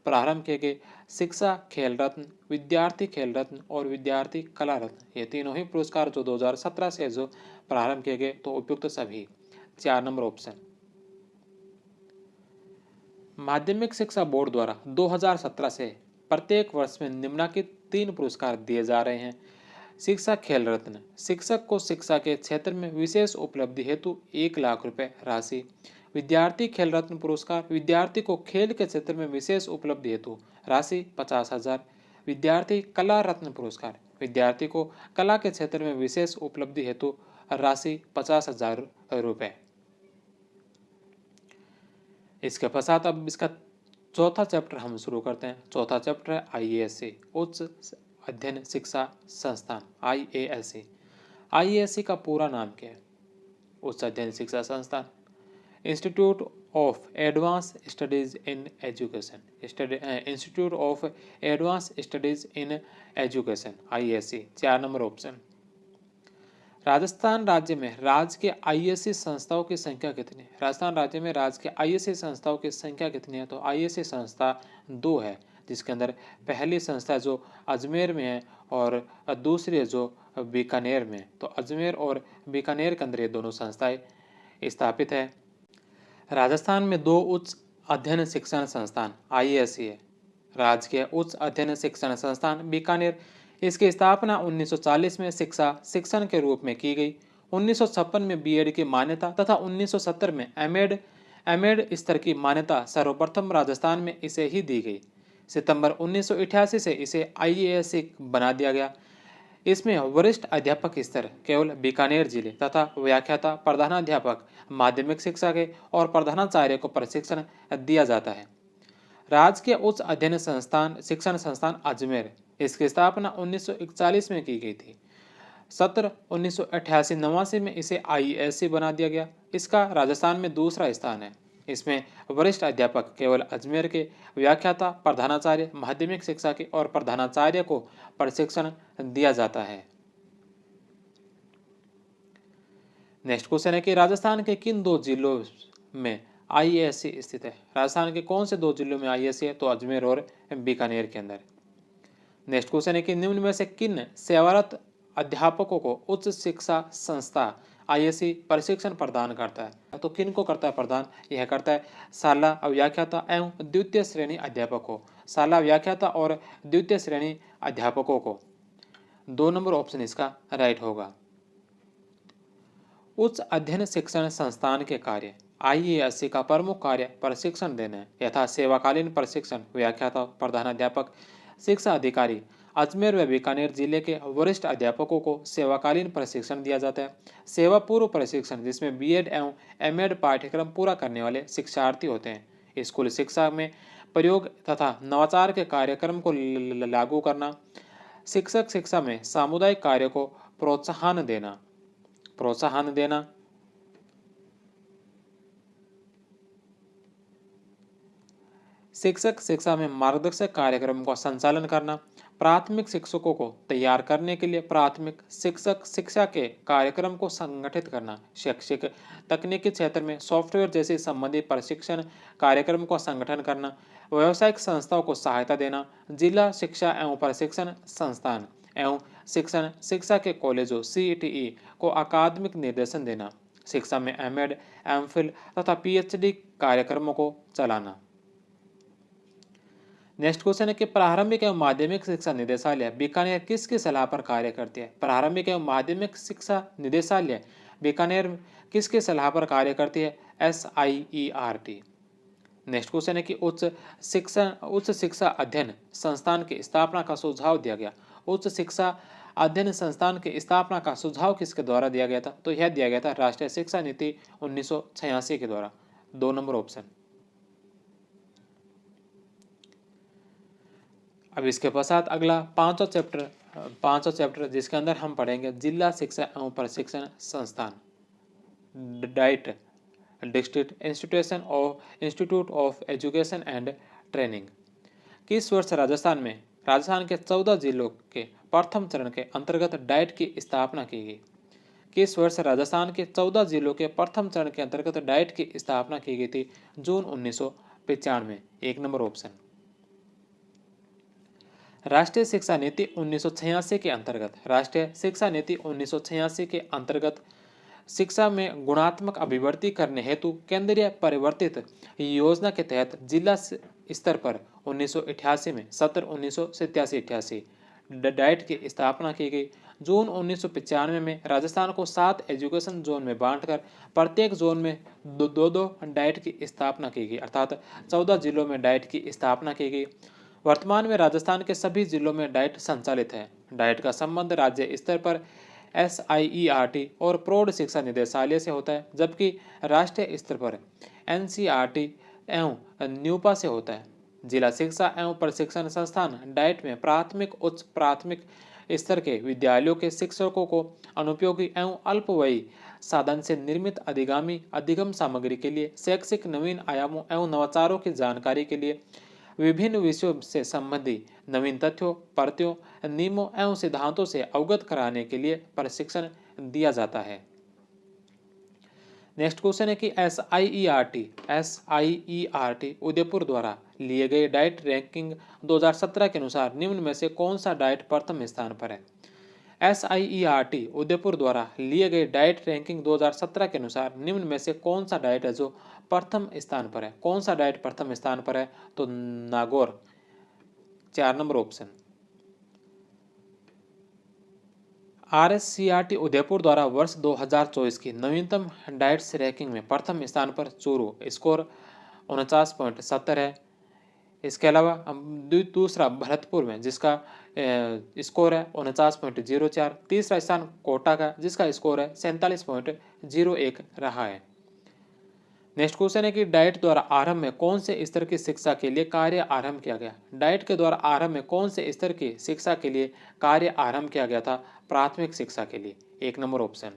प्रारंभ किए गए। शिक्षा खेल रत्न, विद्यार्थी खेल रत्न और विद्यार्थी कला रत्न, ये तीनों ही पुरस्कार जो 2017 से जो प्रारंभ किए गए, तो उपयुक्त सभी। 4 नंबर ऑप्शन। माध्यमिक शिक्षा बोर्ड द्वारा 2017 से प्रत्येक वर्ष में निम्नलिखित 3 पुरस्कार दिए जा रहे हैं। शिक्षा खेल रत्न, शिक्षक को शिक्षा के क्षेत्र में विशेष उपलब्धि हेतु 1 लाख रुपए राशि। विद्यार्थी खेल रत्न पुरस्कार, विद्यार्थी को खेल के क्षेत्र में विशेष उपलब्धि हेतु राशि 50,000। विद्यार्थी कला रत्न पुरस्कार, विद्यार्थी को कला के क्षेत्र में विशेष उपलब्धि हेतु राशि 50,000 रुपए। इसके पश्चात अब इसका चौथा चैप्टर हम शुरू करते हैं। चौथा चैप्टर है IASC, उच्च अध्ययन शिक्षा संस्थान, IASC। IASC का पूरा नाम क्या है। उच्च अध्ययन शिक्षा संस्थान, institute of advance studies in education, institute of advance studies in education, IASC। 4 number option. Rajasthan राज्य में राज्य के IASC संस्थाओं की संख्या कितनी है। राजस्थान राज्य में राज्य के IASC संस्थाओं की संख्या कितनी है, तो IASC संस्था 2 है, जिसके अंदर पहली संस्था जो अजमेर में है और दूसरी है जो बीकानेर में। तो अजमेर और बीकानेर के अंदर ये दोनों संस्थाएं स्थापित है। राजस्थान में 2 उच्च अध्ययन शिक्षण संस्थान IASC है। राज्य के उच्च अध्ययन शिक्षण संस्थान बीकानेर, इसकी स्थापना 1940 में शिक्षण के रूप में की गई। 1956 में BEd की मान्यता तथा 1970 में एमएड स्तर की मान्यता सर्वप्रथम राजस्थान में इसे ही दी गई। सितंबर 1988 से इसे IASC बना दिया गया। इसमें वरिष्ठ अध्यापक स्तर केवल बीकानेर जिले तथा व्याख्याता, प्रधानाध्यापक, माध्यमिक शिक्षा के और प्रधानाचार्य को प्रशिक्षण दिया जाता है। राज्य के उच्च अध्ययन शिक्षण संस्थान अजमेर, इसकी स्थापना 1941 में की गई थी। सत्र 1988-89 में इसे IASC बना दिया गया। इसका राजस्थान में दूसरा स्थान है। इसमें वरिष्ठ अध्यापक केवल अजमेर के, व्याख्याता, प्रधानाचार्य, माध्यमिक शिक्षा के और प्रधानाचार्य को प्रशिक्षण दिया जाता है। नेक्स्ट क्वेश्चन है कि राजस्थान के किन 2 जिलों में IASC स्थित है। राजस्थान के कौन से 2 जिलों में IASC है, तो अजमेर और बीकानेर के अंदर। नेक्स्ट क्वेश्चन है कि निम्न में से किन सेवारत अध्यापकों को उच्च शिक्षा संस्था IASC प्रशिक्षण प्रदान करता है, तो किन को करता है प्रदान। यह करता है शाला व्याख्याता एवं द्वितीय श्रेणी अध्यापकों, शाला व्याख्याता और द्वितीय श्रेणी अध्यापकों को। 2 नंबर ऑप्शन इसका राइट होगा। उच्च अध्ययन शिक्षण संस्थान के कार्य। IASC का प्रमुख कार्य प्रशिक्षण देना है, यथा सेवाकालीन प्रशिक्षण, व्याख्याता, प्रधानाध्यापक, शिक्षा अधिकारी। अजमेर व बीकानेर जिले के वरिष्ठ अध्यापकों को सेवाकालीन प्रशिक्षण दिया जाता है। सेवा पूर्व प्रशिक्षण, जिसमें BEd एवं MAd पाठ्यक्रम पूरा करने वाले शिक्षार्थी होते हैं। स्कूल शिक्षा में प्रयोग तथा नवाचार के कार्यक्रम को लागू करना। शिक्षक शिक्षा में सामुदायिक कार्य को प्रोत्साहन देना। शिक्षक शिक्षा में मार्गदर्शक कार्यक्रम का संचालन करना। प्राथमिक शिक्षकों को तैयार करने के लिए प्राथमिक शिक्षक शिक्षा के कार्यक्रम को संगठित करना। शैक्षिक तकनीकी क्षेत्र में सॉफ्टवेयर जैसे संबंधित प्रशिक्षण कार्यक्रम का संगठन करना। व्यावसायिक संस्थाओं को सहायता देना। जिला शिक्षा एवं प्रशिक्षण संस्थान एवं शिक्षण शिक्षा के कॉलेजों CTE को अकादमिक निर्देशन देना। शिक्षा में MAd, MPhil तथा PhD कार्यक्रमों को चलाना। नेक्स्ट क्वेश्चन है कि प्रारंभिक एवं माध्यमिक शिक्षा निदेशालय बीकानेर किसकी सलाह पर कार्य करती है। प्रारंभिक एवं माध्यमिक शिक्षा निदेशालय बीकानेर किसकी सलाह पर कार्य करती है। SIERT। नेक्स्ट क्वेश्चन है कि उच्च शिक्षा अध्ययन संस्थान की स्थापना का सुझाव दिया गया। उच्च शिक्षा अध्ययन संस्थान की स्थापना का सुझाव किसके द्वारा दिया गया था, तो यह दिया गया था राष्ट्रीय शिक्षा नीति 1986 के द्वारा। 2 नंबर ऑप्शन। अब इसके पश्चात अगला पांचवा चैप्टर जिसके अंदर हम पढ़ेंगे जिला शिक्षा एवं प्रशिक्षण संस्थान, diet, district institute of education and training. किस वर्ष राजस्थान के 14 जिलों के प्रथम चरण के अंतर्गत डाइट की स्थापना की गई? किस वर्ष राजस्थान के 14 जिलों के प्रथम चरण के अंतर्गत डाइट की स्थापना की गई थी? जून 1995। 1 नंबर ऑप्शन। राष्ट्रीय शिक्षा नीति 1986 के अंतर्गत शिक्षा में गुणात्मक अभिवृद्धि करने हेतु केंद्रीय परिवर्तित योजना के तहत जिला स्तर पर 1988 में सत्र 1987-88 डाइट की स्थापना की गई। जून 1995 में राजस्थान को 7 एजुकेशन जोन में बांटकर प्रत्येक जोन में दो डाइट की स्थापना की गई, अर्थात 14 जिलों में डाइट की स्थापना की गई। वर्तमान में राजस्थान के सभी जिलों में डाइट संचालित है। डाइट का संबंध राज्य स्तर पर SIERT और प्रौढ़ शिक्षा निदेशालय से होता है, जबकि राष्ट्रीय स्तर पर NCERT एवं न्यूपा से होता है। जिला शिक्षा एवं प्रशिक्षण संस्थान डाइट में प्राथमिक, उच्च प्राथमिक स्तर के विद्यालयों के शिक्षकों को अनुपयोगी एवं अल्पव्ययी साधन से निर्मित अधिगम सामग्री के लिए, शैक्षिक नवीन आयामों एवं नवाचारों की जानकारी के लिए, विभिन्न विषयों से संबंधित नवीन तथ्यों, परत्यों, नियमों एवं सिद्धांतों से अवगत कराने के लिए प्रशिक्षण दिया जाता है। नेक्स्ट क्वेश्चन है कि SIERT उदयपुर द्वारा लिए गए डाइट रैंकिंग 2017 के अनुसार निम्न में से कौन सा डाइट प्रथम स्थान पर है? SIERT उदयपुर द्वारा लिए गए डाइट रैंकिंग 2017 के अनुसार निम्न में से कौन सा डाइट है जो प्रथम स्थान पर है? कौन सा डाइट प्रथम स्थान पर है? तो Nagaur. 4 number option. RSCRT Udaipur द्वारा वर्ष 2024 की नवीनतम डाइट्स रैंकिंग में प्रथम स्थान पर चूरू, स्कोर 49.70 है। इसके अलावा दूसरा भरतपुर में जिसका स्कोर है 49.04। तीसरा स्थान कोटा का जिसका स्कोर है 47.01 रहा है। नेक्स्ट क्वेश्चन है कि डाइट द्वारा आरंभ में कौन से स्तर की शिक्षा के लिए कार्य आरंभ किया गया? डाइट के द्वारा आरंभ में कौन से स्तर की शिक्षा के लिए कार्य आरंभ किया गया था? प्राथमिक शिक्षा के लिए। 1 नंबर ऑप्शन।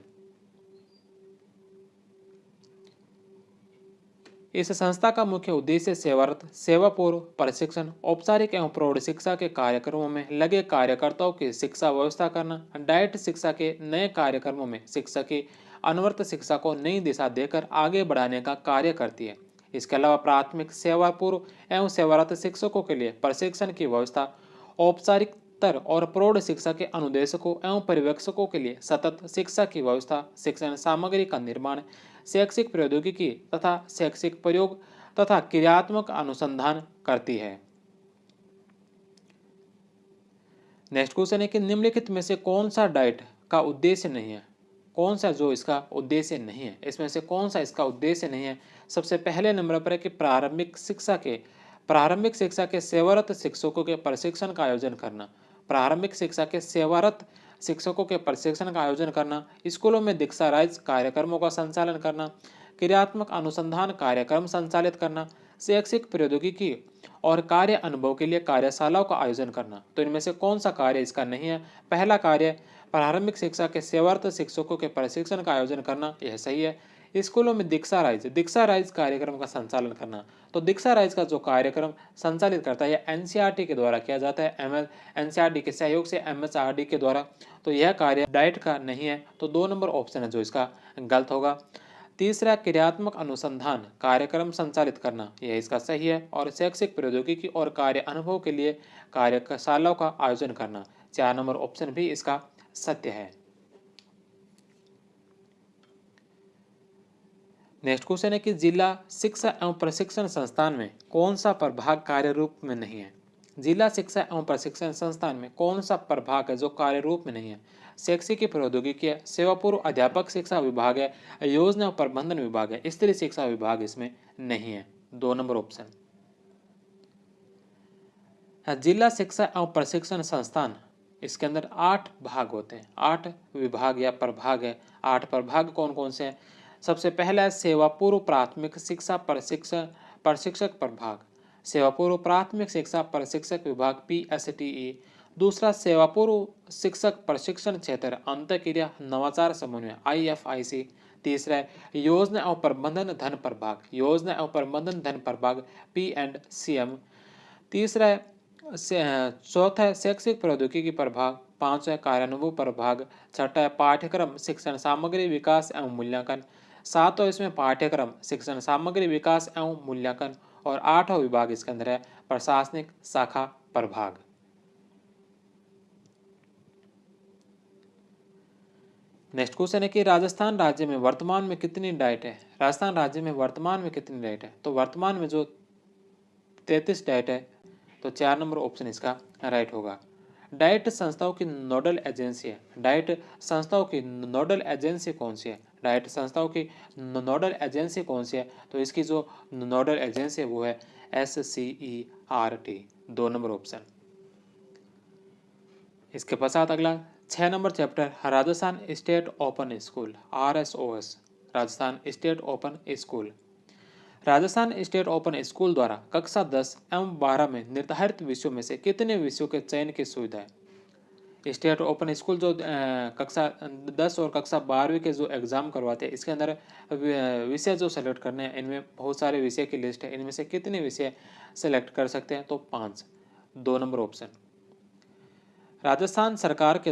इस संस्था का मुख्य उद्देश्य सेवारत, सेवा पूर्व, प्रशिक्षण, औपचारिक एवं प्रौढ़ शिक्षा के कार्यक्रमों में लगे कार्यकर्ताओं की शिक्षा व्यवस्था करना, डाइट शिक्षा के नए कार्यक्रमों में शिक्षा की अनवर्त शिक्षा को नई दिशा देकर आगे बढ़ाने का कार्य करती है। इसके अलावा प्राथमिक, सेवा पूर्व एवं सेवारत शिक्षकों के लिए प्रशिक्षण की व्यवस्था, औपचारिकतर और प्रौढ़ शिक्षा के अनुदेशकों एवं पर्यवेक्षकों के लिए सतत शिक्षा की व्यवस्था, शिक्षण सामग्री का निर्माण, शैक्षिक प्रौद्योगिकी तथा शैक्षिक प्रयोग तथा क्रियात्मक अनुसंधान करती है। नेक्स्ट क्वेश्चन है कि निम्नलिखित में से कौन सा डाइट का उद्देश्य नहीं है? कौन सा जो इसका उद्देश्य नहीं है? इसमें से कौन सा इसका उद्देश्य नहीं है? सबसे पहले नंबर पर है कि प्रारंभिक शिक्षा के सेवारत शिक्षकों के प्रशिक्षण का आयोजन करना। प्रारंभिक शिक्षा के सेवारत शिक्षकों के प्रशिक्षण का आयोजन करना, स्कूलों में दीक्षा राइज कार्यक्रमों का संचालन करना, क्रियात्मक अनुसंधान कार्यक्रम संचालित करना, शैक्षिक प्रौद्योगिकी और कार्य अनुभव के लिए कार्यशालाओं का आयोजन करना। तो इनमें से कौन सा कार्य इसका नहीं है? पहला कार्य प्रारंभिक शिक्षा के सेवारत शिक्षकों के प्रशिक्षण का आयोजन करना, यह सही है। स्कूलों में दीक्षा राइज कार्यक्रम का संचालन करना, तो दीक्षा राइज का जो कार्यक्रम संचालित करता है NCERT के द्वारा किया जाता है, NCERT के सहयोग से MHRD के द्वारा। तो यह कार्य डाइट का नहीं है, तो 2 नंबर ऑप्शन है जो इसका गलत होगा। तीसरा क्रियात्मक अनुसंधान कार्यक्रम संचालित करना, यह इसका सही है। और शैक्षिक प्रौद्योगिकी और कार्य अनुभव के लिए कार्यशालाओं का आयोजन करना, 4 नंबर ऑप्शन भी इसका सत्य है। नेक्स्ट क्वेश्चन है कि जिला शिक्षा एवं प्रशिक्षण संस्थान में कौन सा प्रभाग कार्य रूप में नहीं है? जिला शिक्षा एवं प्रशिक्षण संस्थान में कौन सा प्रभाग है जो कार्य रूप में नहीं है? शैक्षिक प्रौद्योगिकी है, सेवा पूर्व अध्यापक शिक्षा विभाग है, योजना प्रबंधन विभाग है, स्त्री शिक्षा विभाग इसमें नहीं है। 2 नंबर ऑप्शन। जिला शिक्षा एवं प्रशिक्षण संस्थान, इसके अंदर 8 भाग होते हैं, 8 विभाग या प्रभाग है। 8 प्रभाग कौन कौन से हैं? सबसे पहला है सेवा पूर्व प्राथमिक शिक्षा प्रशिक्षक प्रभाग, सेवा पूर्व प्राथमिक शिक्षा प्रशिक्षक विभाग PSTE। दूसरा सेवा पूर्व शिक्षक प्रशिक्षण क्षेत्र अंतःक्रिया नवाचार समन्वय IFIC। तीसरा है योजना एवं प्रबंधन धन प्रभाग, योजना एवं प्रबंधन धन प्रभाग P&CM। तीसरा है चौथा है शैक्षिक प्रौद्योगिकी प्रभाग। पांचवा है कार्यानुभव प्रभाग। छठा है पाठ्यक्रम शिक्षण सामग्री विकास एवं मूल्यांकन। सातवां इसमें पाठ्यक्रम शिक्षण सामग्री विकास एवं मूल्यांकन। और आठवां विभाग इसके अंदर है प्रशासनिक शाखा प्रभाग। नेक्स्ट क्वेश्चन है कि राजस्थान राज्य में वर्तमान में कितनी डाइट है। राजस्थान राज्य में वर्तमान में कितनी डाइट है, तो वर्तमान में जो 33 डाइट है, तो 4 नंबर ऑप्शन इसका राइट होगा। डाइट संस्थाओं की नोडल एजेंसी है, डाइट संस्थाओं की नोडल एजेंसी कौन सी है, डाइट संस्थाओं की नोडल एजेंसी कौन सी है, तो इसकी जो नोडल एजेंसी है वो है SCERT, 2 नंबर ऑप्शन। इसके पश्चात अगला 6 number chapter Rajasthan state open school RSOS, Rajasthan state open school. Rajasthan state open school द्वारा कक्षा 10 एवं 12 में निर्धारित विषयों में से कितने विषयों के चयन की सुविधा है। स्टेट ओपन स्कूल जो कक्षा 10 और कक्षा 12वीं के जो एग्ज़ाम करवाते हैं, इसके अंदर विषय जो सेलेक्ट करने हैं, इनमें बहुत सारे विषय की लिस्ट है, इनमें से कितने विषय सेलेक्ट कर सकते हैं, तो 5, 2 नंबर ऑप्शन। राजस्थान सरकार के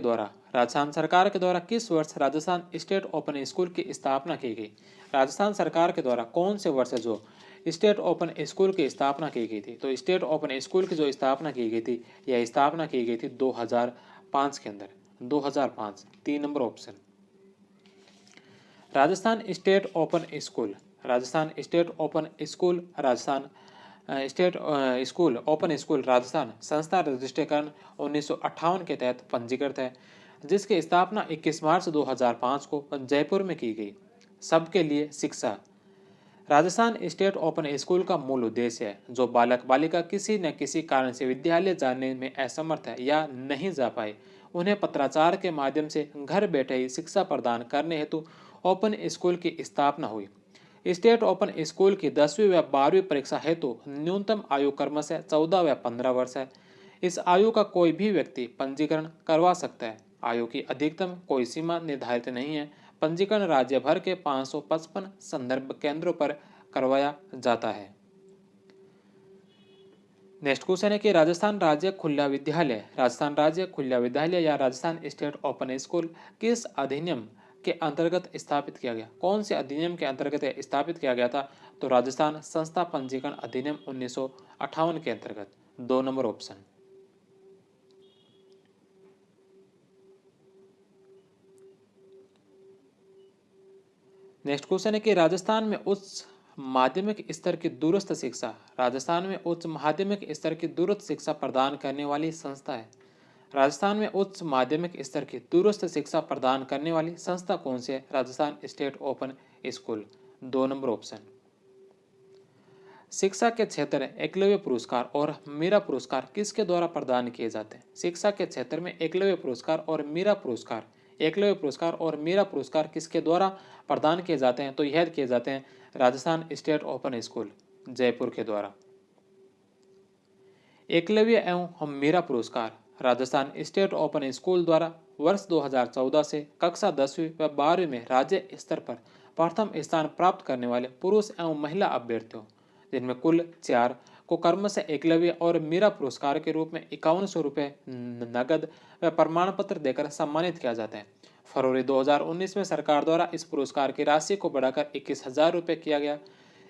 द्वारा किस वर्ष राजस्थान स्टेट ओपन स्कूल की स्थापना की गई। राजस्थान सरकार के द्वारा कौन से वर्ष जो स्टेट ओपन स्कूल की स्थापना की गई थी, तो स्टेट ओपन स्कूल की जो स्थापना की गई थी, यह स्थापना की गई थी 2005 के अंदर, 2005, 3 number option. Rajasthan state open school, Rajasthan state open school, Rajasthan state school open school Rajasthan संस्था रजिस्ट्रेशन 1958 के तहत पंजीकृत है, जिसकी स्थापना 21 मार्च 2005 को जयपुर में की गई। सबके लिए शिक्षा। राजस्थान स्टेट ओपन स्कूल का मूल उद्देश्य है जो बालक बालिका किसी न किसी कारण से विद्यालय जाने में असमर्थ है या नहीं जा पाए, उन्हें पत्राचार के माध्यम से घर बैठे ही शिक्षा प्रदान करने हेतु ओपन स्कूल की स्थापना हुई। स्टेट ओपन स्कूल की 10वीं व 12वीं परीक्षा हेतु न्यूनतम आयु क्रमशः 14 व 15 वर्ष है। इस आयु का कोई भी व्यक्ति पंजीकरण करवा सकता है। आयु की अधिकतम कोई सीमा निर्धारित नहीं है। पंजीकरण राज्य भर के 555 संदर्भ केंद्रों पर करवाया जाता है। नेक्स्ट क्वेश्चन है कि राजस्थान राज्य खुला विद्यालय या राजस्थान स्टेट ओपन स्कूल किस अधिनियम के अंतर्गत स्थापित किया गया। कौन से अधिनियम के अंतर्गत स्थापित किया गया था, तो राजस्थान संस्था पंजीकरण अधिनियम 1958 के अंतर्गत, 2 नंबर ऑप्शन। नेक्स्ट क्वेश्चन है कि राजस्थान में उच्च माध्यमिक स्तर की दूरस्थ शिक्षा प्रदान करने वाली संस्था है। राजस्थान में उच्च माध्यमिक स्तर की दूरस्थ शिक्षा प्रदान करने वाली संस्था कौन सी है, Rajasthan state open school, 2 number option. शिक्षा के क्षेत्र एकलव्य पुरस्कार और मीरा पुरस्कार किसके द्वारा प्रदान किए जाते हैं। शिक्षा के क्षेत्र में एकलव्य पुरस्कार और मीरा पुरस्कार किसके द्वारा प्रदान किए जाते हैं, तो यह किए जाते हैं Rajasthan state open school Jaipur के द्वारा। एकलव्य एवं मीरा पुरस्कार राजस्थान स्टेट ओपन स्कूल द्वारा वर्ष 2014 से कक्षा 10वीं व 12वीं में राज्य स्तर पर प्रथम स्थान प्राप्त करने वाले पुरुष एवं महिला अभ्यर्थियों, जिनमें कुल 4 को क्रमशः एकलव्य और मीरा पुरस्कार के रूप में 5100 रुपये नगद व प्रमाण पत्र देकर सम्मानित किया जाता है। फरवरी 2019 में सरकार द्वारा इस पुरस्कार की राशि को बढ़ाकर 21,000 रुपये किया गया।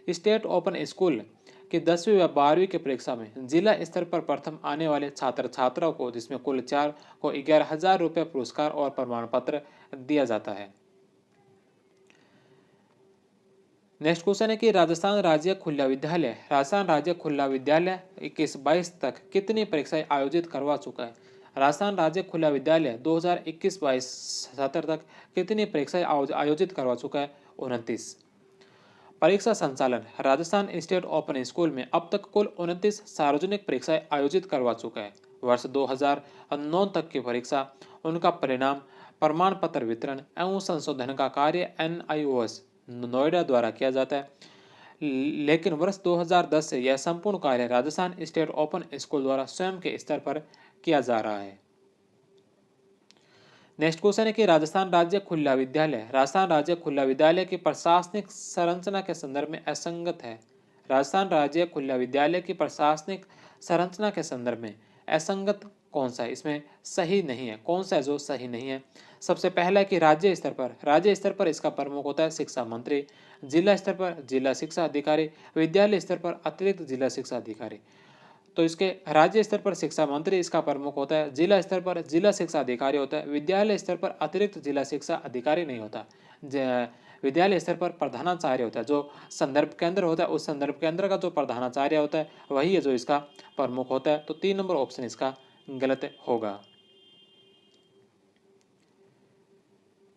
स्टेट ओपन स्कूल की 10वीं व 12वीं की परीक्षा में जिला स्तर पर प्रथम आने वाले छात्र छात्राओं को, जिसमें कुल 4 को 11,000 रुपये पुरस्कार और प्रमाण पत्र दिया जाता है। नेक्स्ट क्वेश्चन है कि राजस्थान राज्य खुला विद्यालय 21-22 तक कितनी परीक्षाएं आयोजित करवा चुका है। राजस्थान राज्य खुला विद्यालय 2021-22 सत्र तक कितनी परीक्षाएं आयोजित करवा चुका है, 29। परीक्षा संचालन राजस्थान स्टेट ओपन स्कूल में अब तक कुल 29 सार्वजनिक परीक्षाएं आयोजित करवा चुका है। वर्ष 2009 तक की परीक्षा, उनका परिणाम, प्रमाण पत्र वितरण एवं संशोधन का कार्य NIOS नोएडा द्वारा किया जाता है, लेकिन वर्ष 2010 से यह संपूर्ण कार्य राजस्थान स्टेट ओपन स्कूल द्वारा स्वयं के स्तर पर किया जा रहा है। नेक्स्ट क्वेश्चन है कि राजस्थान राज्य खुला विद्यालय, राजस्थान राज्य खुला विद्यालय की प्रशासनिक संरचना के संदर्भ में असंगत है। राजस्थान राज्य खुला विद्यालय की प्रशासनिक संरचना के संदर्भ में असंगत कौन सा है, इसमें सही नहीं है, कौन सा है जो सही नहीं है। सबसे पहला है कि राज्य स्तर पर इसका प्रमुख होता है शिक्षा मंत्री, जिला स्तर पर जिला शिक्षा अधिकारी, विद्यालय स्तर पर अतिरिक्त जिला शिक्षा अधिकारी। तो इसके राज्य स्तर पर शिक्षा मंत्री इसका प्रमुख होता है, जिला स्तर पर जिला शिक्षा अधिकारी होता है, विद्यालय स्तर पर अतिरिक्त जिला शिक्षा अधिकारी नहीं होता। विद्यालय स्तर पर प्रधानाचार्य होता है, जो संदर्भ केंद्र होता है उस संदर्भ केंद्र का जो प्रधानाचार्य होता है वही है जो इसका प्रमुख होता है। तो 3 नंबर ऑप्शन इसका गलत होगा।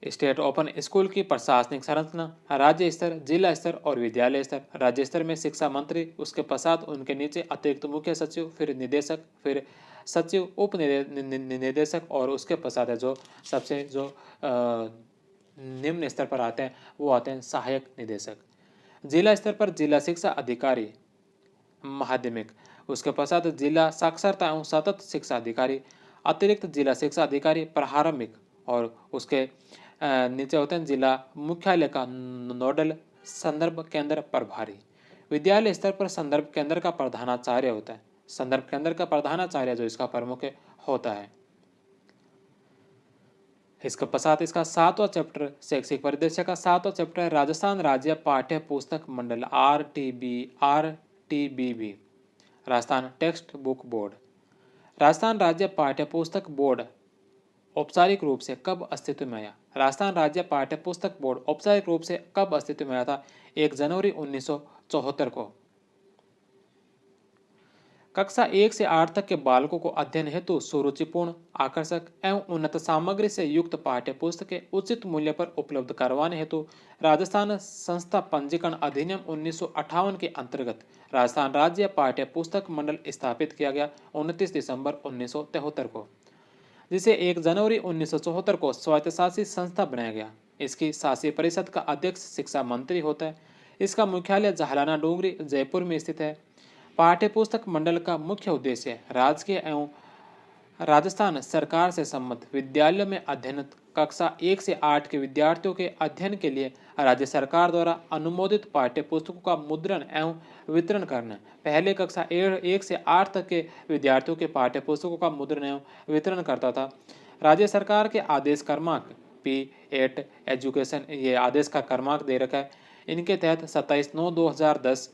स्टेट ओपन स्कूल की प्रशासनिक संरचना, राज्य स्तर, जिला स्तर और विद्यालय स्तर। राज्य स्तर में शिक्षा मंत्री, उसके पश्चात उनके नीचे अतिरिक्त मुख्य सचिव, फिर निदेशक, फिर सचिव, उप निदेशक और उसके पश्चात है जो सबसे जो निम्न स्तर पर आते हैं वो आते हैं सहायक निदेशक। जिला स्तर पर जिला शिक्षा अधिकारी माध्यमिक, उसके पश्चात जिला साक्षरता एवं सतत शिक्षा अधिकारी, अतिरिक्त जिला शिक्षा अधिकारी प्रारंभिक और उसके नीचे होते हैं जिला मुख्यालय का नोडल संदर्भ केंद्र प्रभारी। विद्यालय स्तर पर संदर्भ केंद्र का प्रधानाचार्य होता है, संदर्भ केंद्र का प्रधानाचार्य जो इसका प्रमुख होता है। इसके पश्चात इसका 7वां चैप्टर शैक्षिक परिदृश्य का 7वां चैप्टर है राजस्थान राज्य पाठ्य पुस्तक मंडल RTBB, Rajasthan text book board. Rajasthan राज्य पाठ्य पुस्तक बोर्ड औपचारिक रूप से कब अस्तित्व में आया? राजस्थान राज्य पाठ्य पुस्तक बोर्ड औपचारिक रूप से कब अस्तित्व में आया था? 1 जनवरी 1974 को। कक्षा 1 से 8 तक के बालकों को अध्ययन हेतु सुरुचिपूर्ण, आकर्षक एवं उन्नत सामग्री से युक्त पाठ्य पुस्तकें उचित मूल्य पर उपलब्ध करवाने हेतु राजस्थान संस्था पंजीकरण अधिनियम 1958 के अंतर्गत राजस्थान राज्य पाठ्य पुस्तक मंडल स्थापित किया गया 29 दिसंबर 1973 को, जिसे 1 जनवरी 1974 को स्वायत्तशासी संस्था बनाया गया। इसकी शासी परिषद का अध्यक्ष शिक्षा मंत्री होता है। इसका मुख्यालय जहलाना डूंगरी जयपुर में स्थित है। पाठ्यपुस्तक मंडल का मुख्य उद्देश्य राजकीय एवं राजस्थान सरकार से संबद्ध विद्यालयों में अध्ययनरत कक्षा 1 से 8 के विद्यार्थियों के अध्ययन के लिए राज्य सरकार द्वारा अनुमोदित पाठ्यपुस्तकों का मुद्रण एवं वितरण करना। पहले कक्षा 1 से 8 तक के विद्यार्थियों के पाठ्यपुस्तकों का मुद्रण एवं वितरण करता था। राज्य सरकार के आदेश क्रमांक P8 एजुकेशन, ये आदेश का क्रमांक दे रखा है। इनके तहत 27/9/2010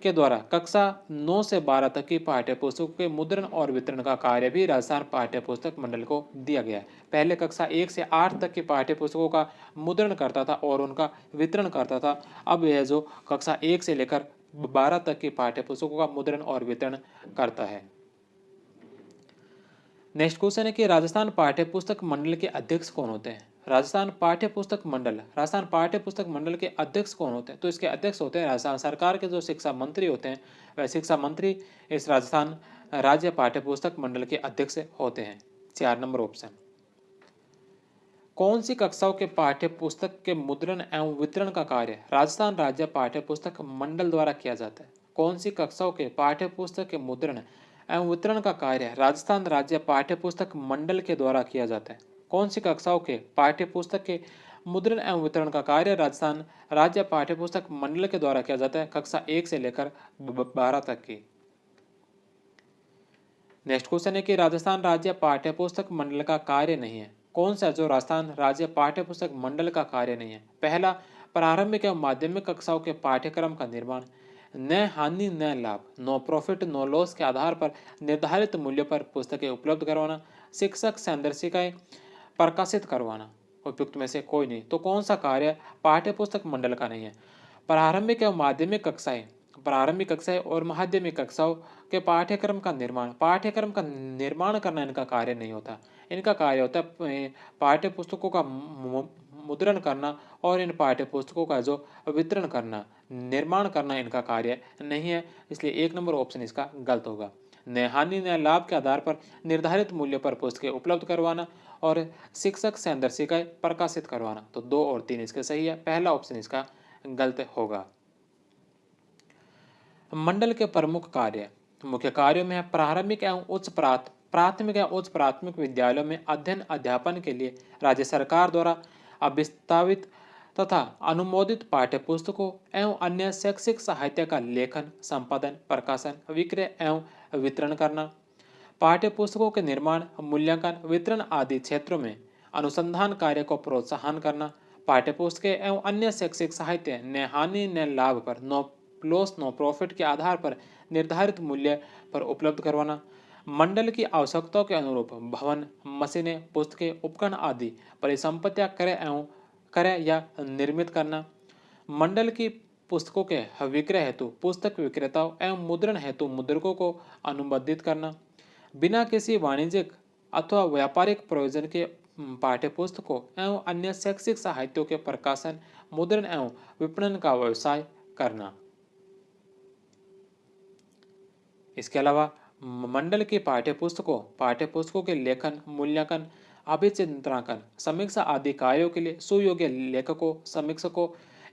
के द्वारा कक्षा 9 से 12 तक की पाठ्यपुस्तकों के मुद्रण और वितरण का कार्य भी राजस्थान पाठ्यपुस्तक मंडल को दिया गया है। पहले कक्षा 1 से 8 तक की पाठ्यपुस्तकों का मुद्रण करता था और उनका वितरण करता था। अब यह जो कक्षा 1 से लेकर 12 तक की पाठ्यपुस्तकों का मुद्रण और वितरण करता है। नेक्स्ट क्वेश्चन है कि राजस्थान पाठ्यपुस्तक मंडल के अध्यक्ष कौन होते हैं? राजस्थान पाठ्यपुस्तक मंडल के अध्यक्ष कौन होते हैं? तो इसके अध्यक्ष होते हैं राजस्थान सरकार के जो शिक्षा मंत्री होते हैं, वह शिक्षा मंत्री इस राजस्थान राज्य पाठ्यपुस्तक मंडल के अध्यक्ष होते हैं। 4 नंबर ऑप्शन। कौन सी कक्षाओं के पाठ्यपुस्तक के मुद्रण एवं वितरण का कार्य राजस्थान राज्य पाठ्यपुस्तक मंडल द्वारा किया जाता है? कौन सी कक्षाओं के पाठ्यपुस्तक के मुद्रण एवं वितरण का कार्य राजस्थान राज्य पाठ्यपुस्तक मंडल के द्वारा किया जाता है? कौन सी कक्षाओं के पाठ्यपुस्तक के मुद्रण एवं वितरण का कार्य राजस्थान राज्य पाठ्यपुस्तक मंडल के द्वारा किया जाता है? कक्षा 1 से लेकर 12 तक की। नेक्स्ट क्वेश्चन है कि राजस्थान राज्य पाठ्यपुस्तक मंडल का कार्य नहीं है। कौन सा जो राजस्थान राज्य पाठ्यपुस्तक मंडल का कार्य नहीं है? पहला, प्रारंभिक एवं माध्यमिक कक्षाओं के पाठ्यक्रम का निर्माण, न हानि न लाभ, नो प्रॉफिट नो लॉस के आधार पर निर्धारित मूल्य पर पुस्तकें उपलब्ध करवाना, शिक्षक संदर्शिकाएं प्रकाशित करवाना। उपयुक्त में से कोई नहीं। तो कौन सा कार्य पाठ्यपुस्तक मंडल का नहीं है? प्रारंभिक एवं माध्यमिक कक्षाएं और माध्यमिक कक्षाओं के पाठ्यक्रम का निर्माण करना इनका कार्य नहीं होता। इनका कार्य होता है पाठ्यपुस्तकों का मुद्रण करना और इन पाठ्यपुस्तकों का जो वितरण करना, निर्माण करना इनका कार्य नहीं है। इसलिए 1 नंबर ऑप्शन इसका गलत होगा। न हानि न लाभ के आधार पर निर्धारित मूल्य पर पुस्तकें उपलब्ध करवाना और शिक्षक संदर्शिकाएं प्रकाशित करवाना। तो 2 और 3 इसके सही है। पहला ऑप्शन इसका गलत होगा। मंडल के प्रमुख कार्य। मुख्य कार्यों में है प्रारंभिक एवं प्राथमिक एवं उच्च प्राथमिक विद्यालयों में अध्ययन अध्यापन के लिए राज्य सरकार द्वारा अभिस्तावित तथा अनुमोदित पाठ्यपुस्तकों एवं अन्य शैक्षिक साहित्य का लेखन, संपादन, प्रकाशन, विक्रय एवं वितरण करना। पाठ्यपुस्तकों के निर्माण, मूल्यांकन, वितरण आदि क्षेत्रों में अनुसंधान कार्य को प्रोत्साहन करना। पाठ्यपुस्तकें एवं अन्य शैक्षिक साहित्य न हानि न लाभ पर, नो लॉस नो प्रॉफिट के आधार पर निर्धारित मूल्य पर उपलब्ध करवाना। मंडल की आवश्यकताओं के अनुरूप भवन, मशीनें, पुस्तकें, उपकरण आदि परिसंपत्तियां क्रय या निर्मित करना। मंडल की पुस्तकों के विक्रय हेतु पुस्तक विक्रेताओं एवं मुद्रण हेतु मुद्रकों को अनुबंधित करना। बिना किसी वाणिज्यिक अथवा व्यापारिक प्रयोजन के पाठ्यपुस्तकों एवं अन्य शैक्षिक साहित्यों के प्रकाशन, मुद्रण एवं विपणन का व्यवसाय करना। इसके अलावा मंडल की पाठ्यपुस्तकों के लेखन, मूल्यांकन, अभिचित्रांकन, समीक्षा आदि कार्यों के लिए सुयोग्य लेखकों, समीक्षकों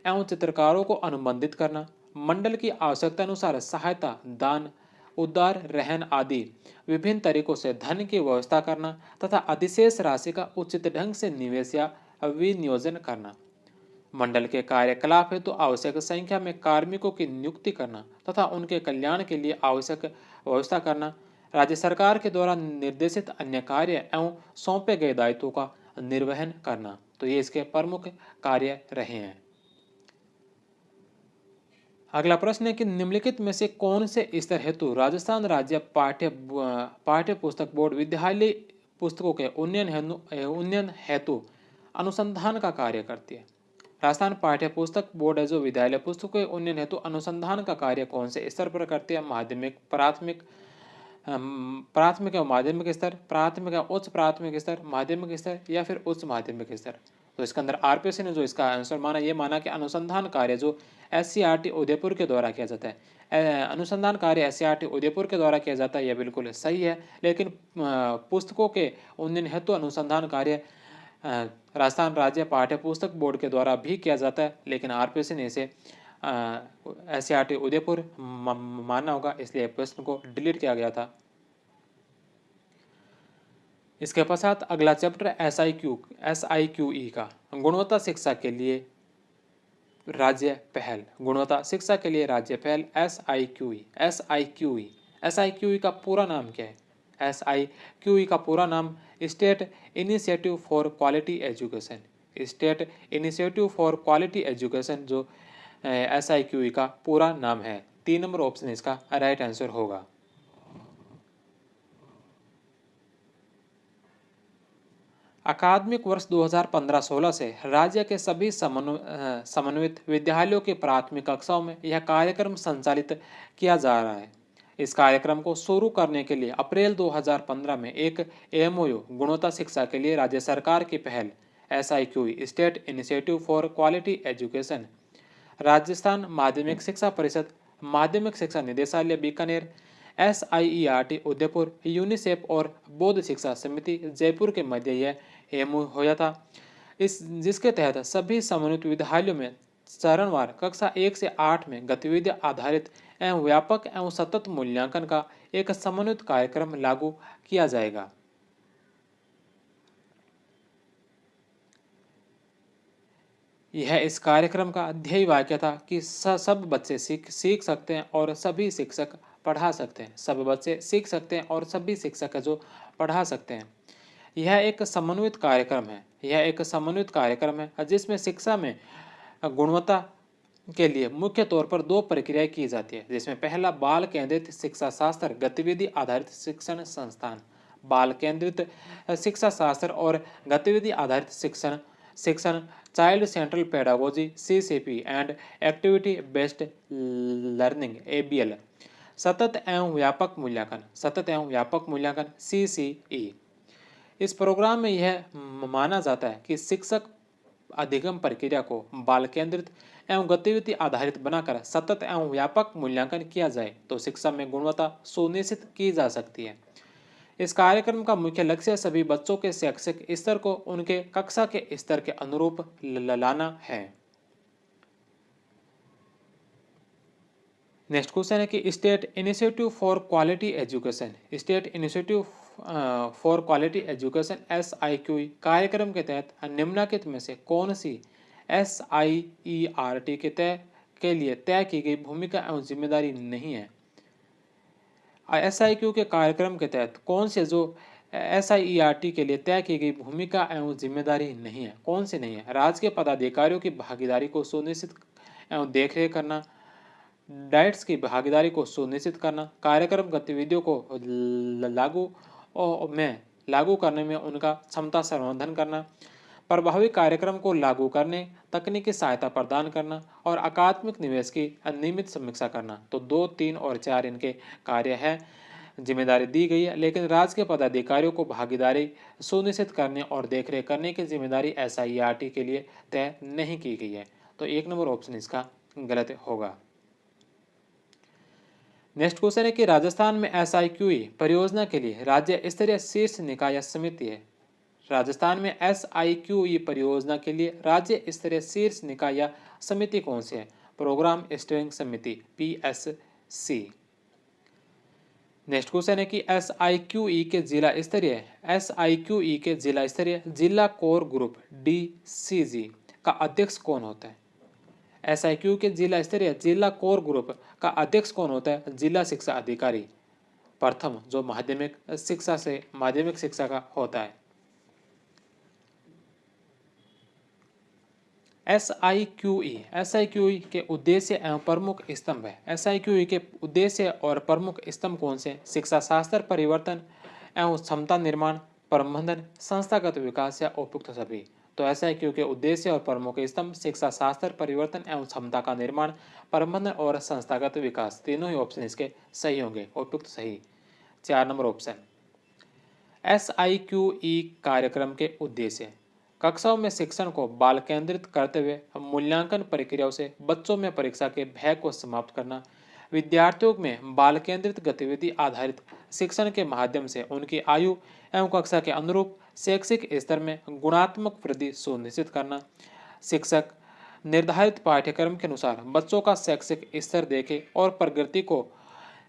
एवं चित्रकारों को अनुबंधित करना। मंडल की आवश्यकता अनुसार सहायता, दान, उदार रहन आदि विभिन्न तरीकों से धन की व्यवस्था करना तथा अधिशेष राशि का उचित ढंग से निवेश या विनियोजन करना। मंडल के कार्यकलाप हेतु आवश्यक संख्या में कार्मिकों की नियुक्ति करना तथा उनके कल्याण के लिए आवश्यक व्यवस्था करना। राज्य सरकार के द्वारा निर्देशित अन्य कार्य एवं सौंपे गए दायित्वों का निर्वहन करना। तो ये इसके प्रमुख कार्य रहे हैं। अगला प्रश्न है कि निम्नलिखित में से कौन से स्तर हेतु राजस्थान राज्य पाठ्य पुस्तक बोर्ड विद्यालय पुस्तकों के उन्नयन हेतु अनुसंधान का कार्य करती है। राजस्थान पाठ्य पुस्तक बोर्ड है जो विद्यालय पुस्तकों के उन्नयन हेतु अनुसंधान का कार्य कौन से स्तर पर करती है? माध्यमिक, प्राथमिक एवं माध्यमिक स्तर, प्राथमिक एवं उच्च प्राथमिक स्तर, माध्यमिक स्तर या फिर उच्च माध्यमिक स्तर। तो इसके अंदर आरपीएससी ने जो इसका आंसर माना, ये माना कि अनुसंधान कार्य जो एससीईआरटी उदयपुर के द्वारा किया जाता है, अनुसंधान कार्य एससीईआरटी उदयपुर के द्वारा किया जाता है, यह बिल्कुल सही है। लेकिन पुस्तकों के उन्नयन हेतु अनुसंधान कार्य राजस्थान राज्य पाठ्य पुस्तक बोर्ड के द्वारा भी किया जाता है, लेकिन आरपीएससी ने इसे एससीईआरटी उदयपुर मानना होगा, इसलिए प्रश्न को डिलीट किया गया था। इसके पश्चात अगला चैप्टर SIQE का गुणवत्ता शिक्षा के लिए राज्य पहल। गुणवत्ता शिक्षा के लिए राज्य पहल SIQE का पूरा नाम क्या है? SIQE का पूरा नाम state initiative for quality education. State initiative for quality education जो SIQE का पूरा नाम है। 3 नंबर ऑप्शन इसका राइट आंसर होगा। अकादमिक वर्ष 2015-16 से राज्य के सभी समन्वित विद्यालयों की प्राथमिक कक्षाओं में यह कार्यक्रम संचालित किया जा रहा है। इस कार्यक्रम को शुरू करने के लिए अप्रैल 2015 में एक MOU गुणवत्ता शिक्षा के लिए राज्य सरकार की पहल SIQE state initiative for quality education, Rajasthan माध्यमिक शिक्षा परिषद, माध्यमिक शिक्षा निदेशालय बीकानेर, SIERT उदयपुर, यूनिसेफ और बौद्ध शिक्षा समिति जयपुर के मध्य यह MOU होया था। जिसके तहत सभी समन्वित विद्यालयों में चरणवार कक्षा 1 से 8 में गतिविधि आधारित एवं व्यापक एवं सतत मूल्यांकन का एक समन्वित कार्यक्रम लागू किया जाएगा। यह इस कार्यक्रम का ध्येय वाक्य था कि सब बच्चे सीख सकते हैं और सभी शिक्षक पढ़ा सकते हैं। सब बच्चे सीख सकते हैं और सभी शिक्षक जो पढ़ा सकते हैं। यह एक समन्वित कार्यक्रम है जिसमें शिक्षा में गुणवत्ता के लिए मुख्य तौर पर 2 प्रक्रियाएं की जाती है, जिसमें पहला बाल केंद्रित शिक्षा शास्त्र गतिविधि आधारित शिक्षण संस्थान, बाल केंद्रित शिक्षा शास्त्र और गतिविधि आधारित शिक्षण child central pedagogy CCP and activity based learning ABL, सतत एवं व्यापक मूल्यांकन CCE। इस प्रोग्राम में यह माना जाता है कि शिक्षक अधिगम प्रक्रिया को बाल केंद्रित एवं गतिविधि आधारित बनाकर सतत एवं व्यापक मूल्यांकन किया जाए तो शिक्षा में गुणवत्ता सुनिश्चित की जा सकती है। इस कार्यक्रम का मुख्य लक्ष्य सभी बच्चों के शैक्षिक स्तर को उनके कक्षा के स्तर के अनुरूप लाना है। नेक्स्ट क्वेश्चन है कि state initiative for quality education, state initiative for quality education SIQE कार्यक्रम के तहत निम्नलिखित में से कौन सी SIERT के लिए तय की गई भूमिका एवं जिम्मेदारी नहीं है। SIQ के कार्यक्रम के तहत कौन से जो SIERT के लिए तय की गई भूमिका एवं जिम्मेदारी नहीं है, कौन सी नहीं है। राज्य के पदाधिकारियों की भागीदारी को सुनिश्चित एवं देखरेख करना, डाइट्स की भागीदारी को सुनिश्चित करना, कार्यक्रम गतिविधियों को लागू करने में उनका क्षमता संवर्धन करना, प्रभावी कार्यक्रम को लागू करने, तकनीकी सहायता प्रदान करना और अकादमिक निवेश की नियमित समीक्षा करना। तो 2, 3 और 4 इनके कार्य है, जिम्मेदारी दी गई है। लेकिन राज्य के पदाधिकारियों को भागीदारी सुनिश्चित करने और देखरेख करने की जिम्मेदारी SIERT के लिए तय नहीं की गई है। तो 1 नंबर ऑप्शन इसका गलत होगा। नेक्स्ट क्वेश्चन है कि राजस्थान में SIQE परियोजना के लिए राज्य स्तरीय शीर्ष निकाय या समिति है। राजस्थान में SIQE परियोजना के लिए राज्य स्तरीय शीर्ष निकाय या समिति कौन सी है। प्रोग्राम स्टीयरिंग समिति PSC। नेक्स्ट क्वेश्चन है कि SIQE के जिला स्तरीय जिला कोर ग्रुप DCG का अध्यक्ष कौन होता है। SIQ के जिला स्तरीय जिला कोर ग्रुप का अध्यक्ष कौन होता है। जिला शिक्षा अधिकारी प्रथम, जो माध्यमिक शिक्षा का होता है। SIQE के उद्देश्य एवं प्रमुख स्तंभ है। SIQE के उद्देश्य और प्रमुख स्तंभ कौन से। शिक्षा शास्त्र परिवर्तन एवं क्षमता निर्माण, प्रबंधन, संस्थागत विकास या उपयुक्त सभी। तो SIQ के उद्देश्य और प्रमुख स्तंभ शिक्षा शास्त्र परिवर्तन एवं क्षमता का निर्माण, प्रबंधन और संस्थागत विकास। तीनों ही ऑप्शन इसके सही होंगे, उपयुक्त सही। 4 नंबर ऑप्शन। SIQE कार्यक्रम के उद्देश्य कक्षाओं में शिक्षण को बाल केंद्रित करते हुए मूल्यांकन प्रक्रियाओं से बच्चों में परीक्षा के भय को समाप्त करना, विद्यार्थियों में बाल केंद्रित गतिविधि आधारित शिक्षण के माध्यम से उनकी आयु एवं कक्षा के अनुरूप शैक्षिक स्तर में गुणात्मक वृद्धि सुनिश्चित करना, शिक्षक निर्धारित पाठ्यक्रम के अनुसार बच्चों का शैक्षिक स्तर देखे और प्रगति को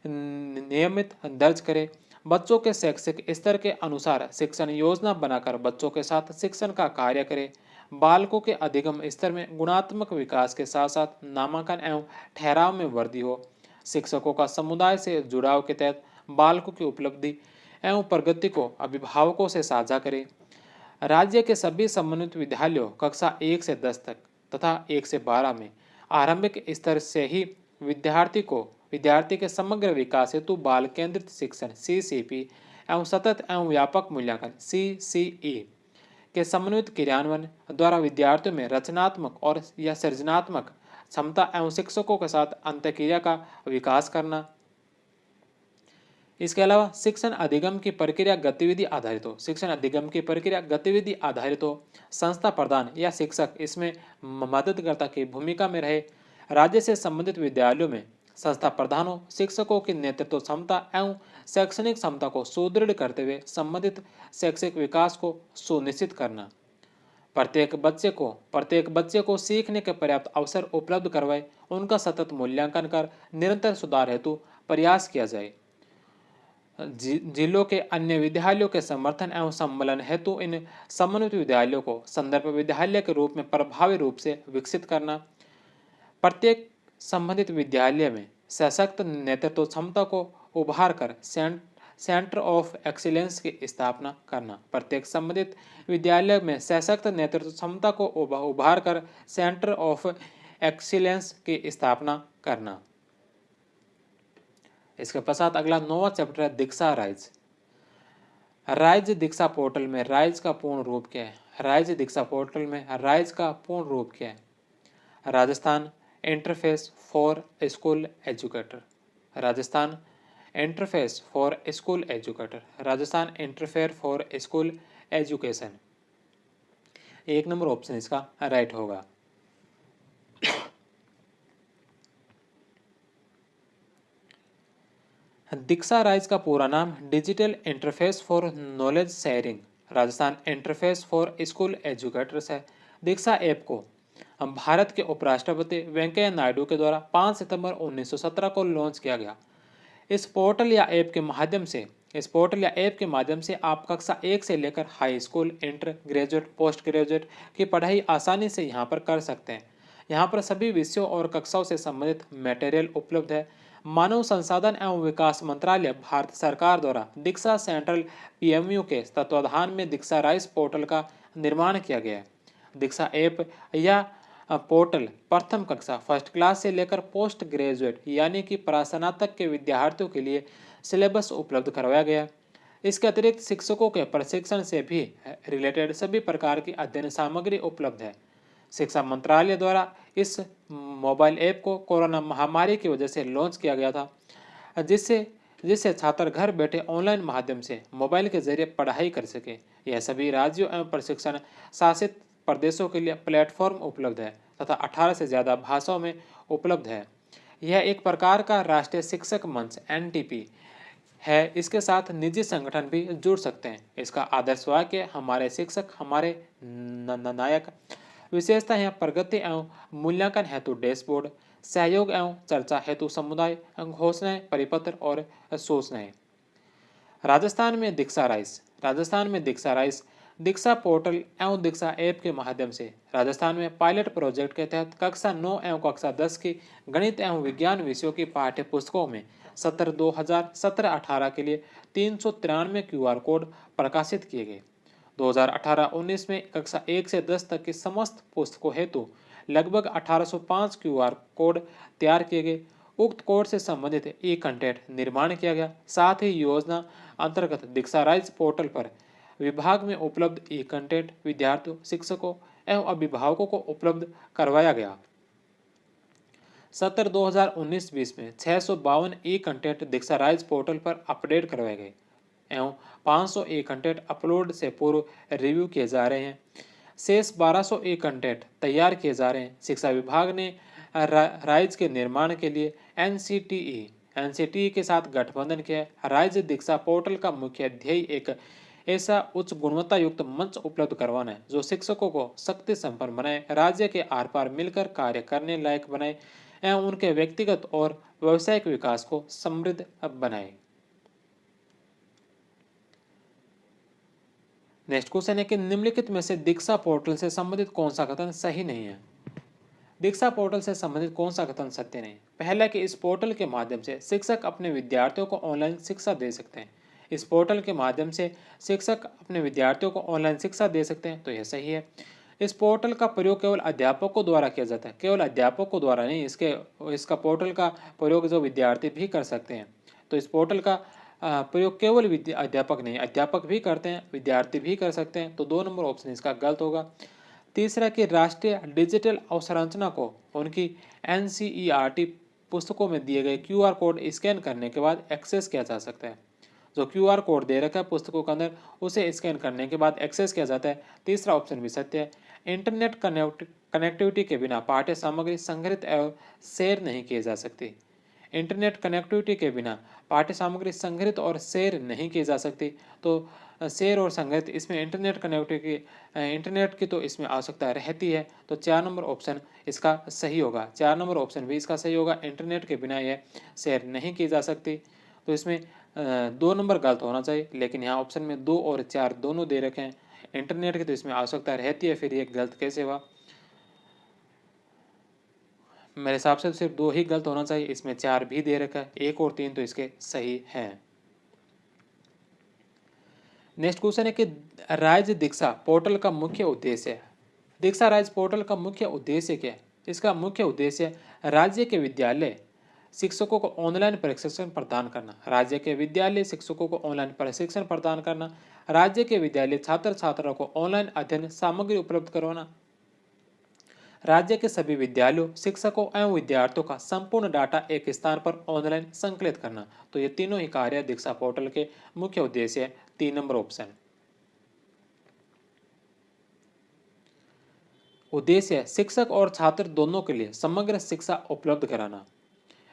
नियमित दर्ज करे, बच्चों के शैक्षिक स्तर के अनुसार शिक्षण योजना बनाकर बच्चों के साथ शिक्षण का कार्य करे, बालकों के अधिगम स्तर में गुणात्मक विकास के साथ साथ नामांकन एवं ठहराव में वृद्धि हो, शिक्षकों का समुदाय से जुड़ाव के तहत बालकों की उपलब्धि एवं प्रगति को अभिभावकों से साझा करें, राज्य के सभी समन्वित विद्यालयों कक्षा 1 से 10 तक तथा 1 से 12 में आरंभिक स्तर से ही विद्यार्थी के समग्र विकास हेतु बाल केंद्रित शिक्षण CCP एवं सतत एवं व्यापक मूल्यांकन CCE के समन्वित क्रियान्वयन द्वारा विद्यार्थियों में रचनात्मक और या सृजनात्मक क्षमता एवं शिक्षकों के साथ अंतःक्रिया का विकास करना। इसके अलावा शिक्षण अधिगम की प्रक्रिया गतिविधि आधारित हो, संस्था प्रधान या शिक्षक इसमें मददकर्ता की भूमिका में रहे, राज्य से संबंधित विद्यालयों में संस्था प्रधानों शिक्षकों की नेतृत्व क्षमता एवं शैक्षणिक क्षमता को सुदृढ़ करते हुए संबंधित शैक्षिक विकास को सुनिश्चित करना, प्रत्येक बच्चे को सीखने के पर्याप्त अवसर उपलब्ध करवाए, उनका सतत मूल्यांकन कर निरंतर सुधार हेतु प्रयास किया जाए, जिलों के अन्य विद्यालयों के समर्थन एवं सम्मेलन हेतु इन समन्वित विद्यालयों को संदर्भ विद्यालय के रूप में प्रभावी रूप से विकसित करना, प्रत्येक संबंधित विद्यालय में सशक्त नेतृत्व क्षमता को उभार कर सेंटर ऑफ एक्सीलेंस की स्थापना करना, प्रत्येक संबंधित विद्यालय में सशक्त नेतृत्व क्षमता को उभार कर सेंटर ऑफ एक्सीलेंस की स्थापना करना। इसके पश्चात अगला 9वां चैप्टर है दीक्षा राइज। राज्य दीक्षा पोर्टल में राइज का पूर्ण रूप क्या है। Rajasthan interface for school educator, Rajasthan interface for school education. 1 number option इसका राइट होगा। दीक्षा राइज का पूरा नाम digital interface for knowledge sharing Rajasthan interface for school educators है। दीक्षा ऐप को भारत के उपराष्ट्रपति वेंकैया नायडू के द्वारा 5 सितंबर 1917 को लॉन्च किया गया। इस पोर्टल या ऐप के माध्यम से आप कक्षा 1 से लेकर high school, inter graduate, post graduate की पढ़ाई आसानी से यहाँ पर कर सकते हैं। यहाँ पर सभी विषयों और कक्षाओं से संबंधित मटेरियल उपलब्ध है। मानव संसाधन एवं विकास मंत्रालय भारत सरकार द्वारा दीक्षा सेंट्रल पीएमयू के तत्वाधान में दीक्षा राइस पोर्टल का निर्माण किया गया है। दीक्षा ऐप या पोर्टल प्रथम कक्षा फर्स्ट क्लास से लेकर पोस्ट ग्रेजुएट यानी कि स्नातक के विद्यार्थियों के लिए सिलेबस उपलब्ध करवाया गया। इसके अतिरिक्त शिक्षकों के प्रशिक्षण से भी रिलेटेड सभी प्रकार की अध्ययन सामग्री उपलब्ध है। शिक्षा मंत्रालय द्वारा इस मोबाइल ऐप को कोरोना महामारी की वजह से लॉन्च किया गया था, जिससे छात्र घर बैठे ऑनलाइन माध्यम से मोबाइल के जरिए पढ़ाई कर सके। यह सभी राज्यों एवं प्रशिक्षण शासित प्रदेशों के लिए प्लेटफॉर्म उपलब्ध है तथा 18 से ज़्यादा भाषाओं में उपलब्ध है। यह एक प्रकार का राष्ट्रीय शिक्षक मंच एनटीपी है। इसके साथ निजी संगठन भी जुड़ सकते हैं। इसका आदर्श वाक्य हमारे शिक्षक हमारे नायक। विशेषता है प्रगति एवं मूल्यांकन हेतु डैशबोर्ड, सहयोग एवं चर्चा हेतु समुदाय, घोषणाएं, परिपत्र और सूचनाएं। राजस्थान में दीक्षा राइस दीक्षा पोर्टल एवं दीक्षा ऐप के माध्यम से राजस्थान में पायलट प्रोजेक्ट के तहत कक्षा 9 एवं कक्षा 10 की गणित एवं विज्ञान विषयों की पाठ्य पुस्तकों में सत्र 2017-18 के लिए 393 QR कोड प्रकाशित किए गए। 2018-19 में कक्षा 1 से 10 तक की समस्त पुस्तकों हेतु लगभग 1805 QR कोड तैयार किए गए। उक्त कोड से संबंधित ई कंटेंट निर्माण किया गया। साथ ही योजना अंतर्गत दीक्षा राइस पोर्टल पर विभाग में उपलब्ध ई कंटेंट विद्यार्थियों, शिक्षकों एवं अभिभावकों को उपलब्ध करवाया गया। सत्र 2019-20 में 652 ई कंटेंट दीक्षा राइस पोर्टल पर अपडेट करवाए गए एवं 500 ई कंटेंट अपलोड से पूर्व रिव्यू किए जा रहे हैं। शेष 1200 ई कंटेंट तैयार किए जा रहे हैं। शिक्षा विभाग ने राइज के निर्माण के लिए एनसीटीई के साथ गठबंधन किया है। राइज दीक्षा पोर्टल का मुख्य ध्येय एक ऐसा उच्च गुणवत्ता युक्त मंच उपलब्ध करवाना है जो शिक्षकों को शक्ति संपन्न बनाए, राज्य के आर पार मिलकर कार्य करने लायक बनाए एवं उनके व्यक्तिगत और व्यावसायिक विकास को समृद्ध बनाए। नेक्स्ट क्वेश्चन है कि निम्नलिखित में से दीक्षा पोर्टल से संबंधित कौन सा कथन सही नहीं है। दीक्षा पोर्टल से संबंधित कौन सा कथन सत्य नहीं? पहला कि इस पोर्टल के माध्यम से शिक्षक अपने विद्यार्थियों को ऑनलाइन शिक्षा दे सकते हैं। इस पोर्टल के माध्यम से शिक्षक अपने विद्यार्थियों को ऑनलाइन शिक्षा दे सकते हैं, तो यह सही है। इस पोर्टल का प्रयोग केवल अध्यापकों द्वारा किया जाता है, केवल अध्यापकों द्वारा नहीं, इसका पोर्टल का प्रयोग जो विद्यार्थी भी कर सकते हैं। तो इस पोर्टल का प्रयोग केवल अध्यापक नहीं, अध्यापक भी करते हैं, विद्यार्थी भी कर सकते हैं, तो 2 नंबर ऑप्शन इसका गलत होगा। तीसरा कि राष्ट्रीय डिजिटल अवसंरचना को उनकी NCERT पुस्तकों में दिए गए QR कोड स्कैन करने के बाद एक्सेस किया जा सकता है। जो QR कोड दे रखा है पुस्तकों के अंदर, उसे स्कैन करने के बाद एक्सेस किया जाता है। तीसरा ऑप्शन भी सत्य है। इंटरनेट कनेक्टिविटी के बिना पाठ्य सामग्री संग्रहित एवं शेयर नहीं की जा सकती। इंटरनेट कनेक्टिविटी के बिना पाठ्य सामग्री संग्रहित और शेयर नहीं की जा सकती। तो शेयर और संग्रहित, इसमें इंटरनेट की तो इसमें आवश्यकता रहती है। तो 4 नंबर ऑप्शन इसका सही होगा। 4 नंबर ऑप्शन भी इसका सही होगा। इंटरनेट के बिना यह शेयर नहीं की जा सकती। तो इसमें 2 नंबर गलत होना चाहिए, लेकिन यहाँ ऑप्शन में 2 और 4 दोनों दे रखे हैं। इंटरनेट की तो इसमें आवश्यकता रहती है, फिर ये गलत कैसे हुआ? मेरे हिसाब से सिर्फ 2 ही गलत होना चाहिए, इसमें 4 भी दे रखा है। 1 और 3 तो इसके सही हैं। नेक्स्ट क्वेश्चन है कि राइज दीक्षा पोर्टल का मुख्य उद्देश्य है। दीक्षा राइज पोर्टल का मुख्य उद्देश्य क्या है? इसका मुख्य उद्देश्य राज्य के विद्यालय शिक्षकों को ऑनलाइन प्रशिक्षण प्रदान करना। राज्य के विद्यालय शिक्षकों को ऑनलाइन प्रशिक्षण प्रदान करना। राज्य के विद्यालय छात्र छात्राओं को ऑनलाइन अध्ययन सामग्री उपलब्ध करवाना। राज्य के सभी विद्यालयों, शिक्षकों एवं विद्यार्थियों का संपूर्ण डाटा एक स्थान पर ऑनलाइन संकलित करना। तो ये तीनों ही कार्य दीक्षा पोर्टल के मुख्य उद्देश्य है। 3 नंबर ऑप्शन। उद्देश्य है शिक्षक और छात्र दोनों के लिए समग्र शिक्षा उपलब्ध कराना।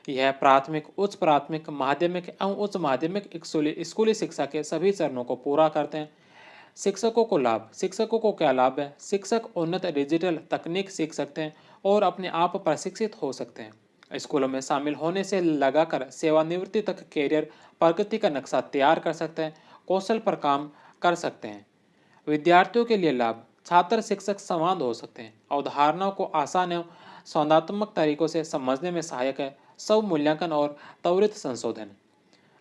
यह प्राथमिक, उच्च प्राथमिक, माध्यमिक एवं उच्च माध्यमिक स्कूली शिक्षा के सभी चरणों को पूरा करते हैं। शिक्षकों को लाभ। शिक्षकों को क्या लाभ है? शिक्षक उन्नत डिजिटल तकनीक सीख सकते हैं और अपने आप प्रशिक्षित हो सकते हैं। स्कूलों में शामिल होने से लगाकर सेवानिवृत्ति तक कैरियर प्रगति का नक्शा तैयार कर सकते हैं, कौशल पर काम कर सकते हैं। विद्यार्थियों के लिए लाभ। छात्र शिक्षक संवाद हो सकते हैं, अवधारणाओं को आसान एवं सौंदात्मक तरीकों से समझने में सहायक है, स्व मूल्यांकन और त्वरित संशोधन।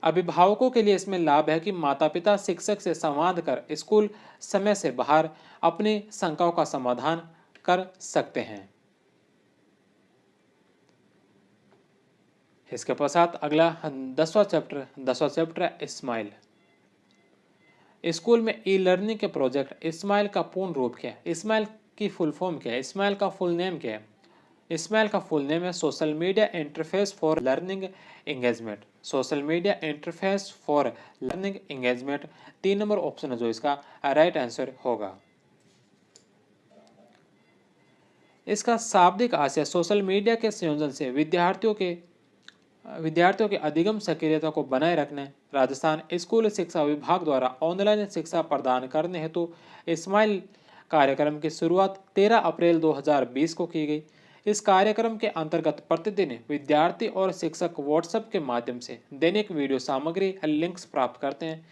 अभिभावकों के लिए इसमें लाभ है कि माता पिता शिक्षक से संवाद कर स्कूल समय से बाहर अपनी शंकाओं का समाधान कर सकते हैं। इसके पश्चात अगला 10वां चैप्टर है स्माइल। स्कूल में ई लर्निंग के प्रोजेक्ट स्माइल का पूर्ण रूप क्या है? स्माइल की फुल फॉर्म क्या है? स्माइल का फुल नेम क्या है? स्माइल का फुल नेम है social media interface for learning engagement. Social media interface for learning engagement 3 number option है जो इसका राइट आंसर होगा। इसका शाब्दिक आशय सोशल मीडिया के संयोजन से विद्यार्थियों की अधिगम सक्रियता को बनाए रखने राजस्थान स्कूल शिक्षा विभाग द्वारा ऑनलाइन शिक्षा प्रदान करने हेतु स्माइल कार्यक्रम की शुरुआत 13 अप्रैल 2020 को की गई। इस कार्यक्रम के अंतर्गत प्रतिदिन विद्यार्थी और शिक्षक व्हाट्सएप के माध्यम से दैनिक वीडियो सामग्री लिंक्स प्राप्त करते हैं।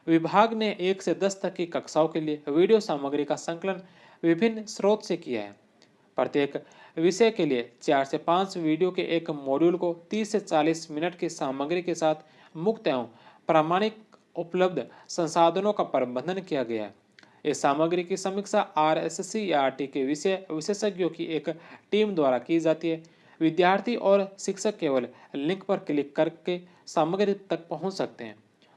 विभाग ने 1 से 10 तक की कक्षाओं के लिए वीडियो सामग्री का संकलन विभिन्न स्रोत से किया है। प्रत्येक विषय के लिए 4 से 5 वीडियो के एक मॉड्यूल को 30 से 40 मिनट की सामग्री के साथ मुक्त एवं प्रामाणिक उपलब्ध संसाधनों का प्रबंधन किया गया है। इस सामग्री की समीक्षा आरएससी या आरटी के विशेषज्ञों की एक टीम द्वारा की जाती है। विद्यार्थी और शिक्षक केवल लिंक पर क्लिक करके सामग्री तक पहुंच सकते हैं।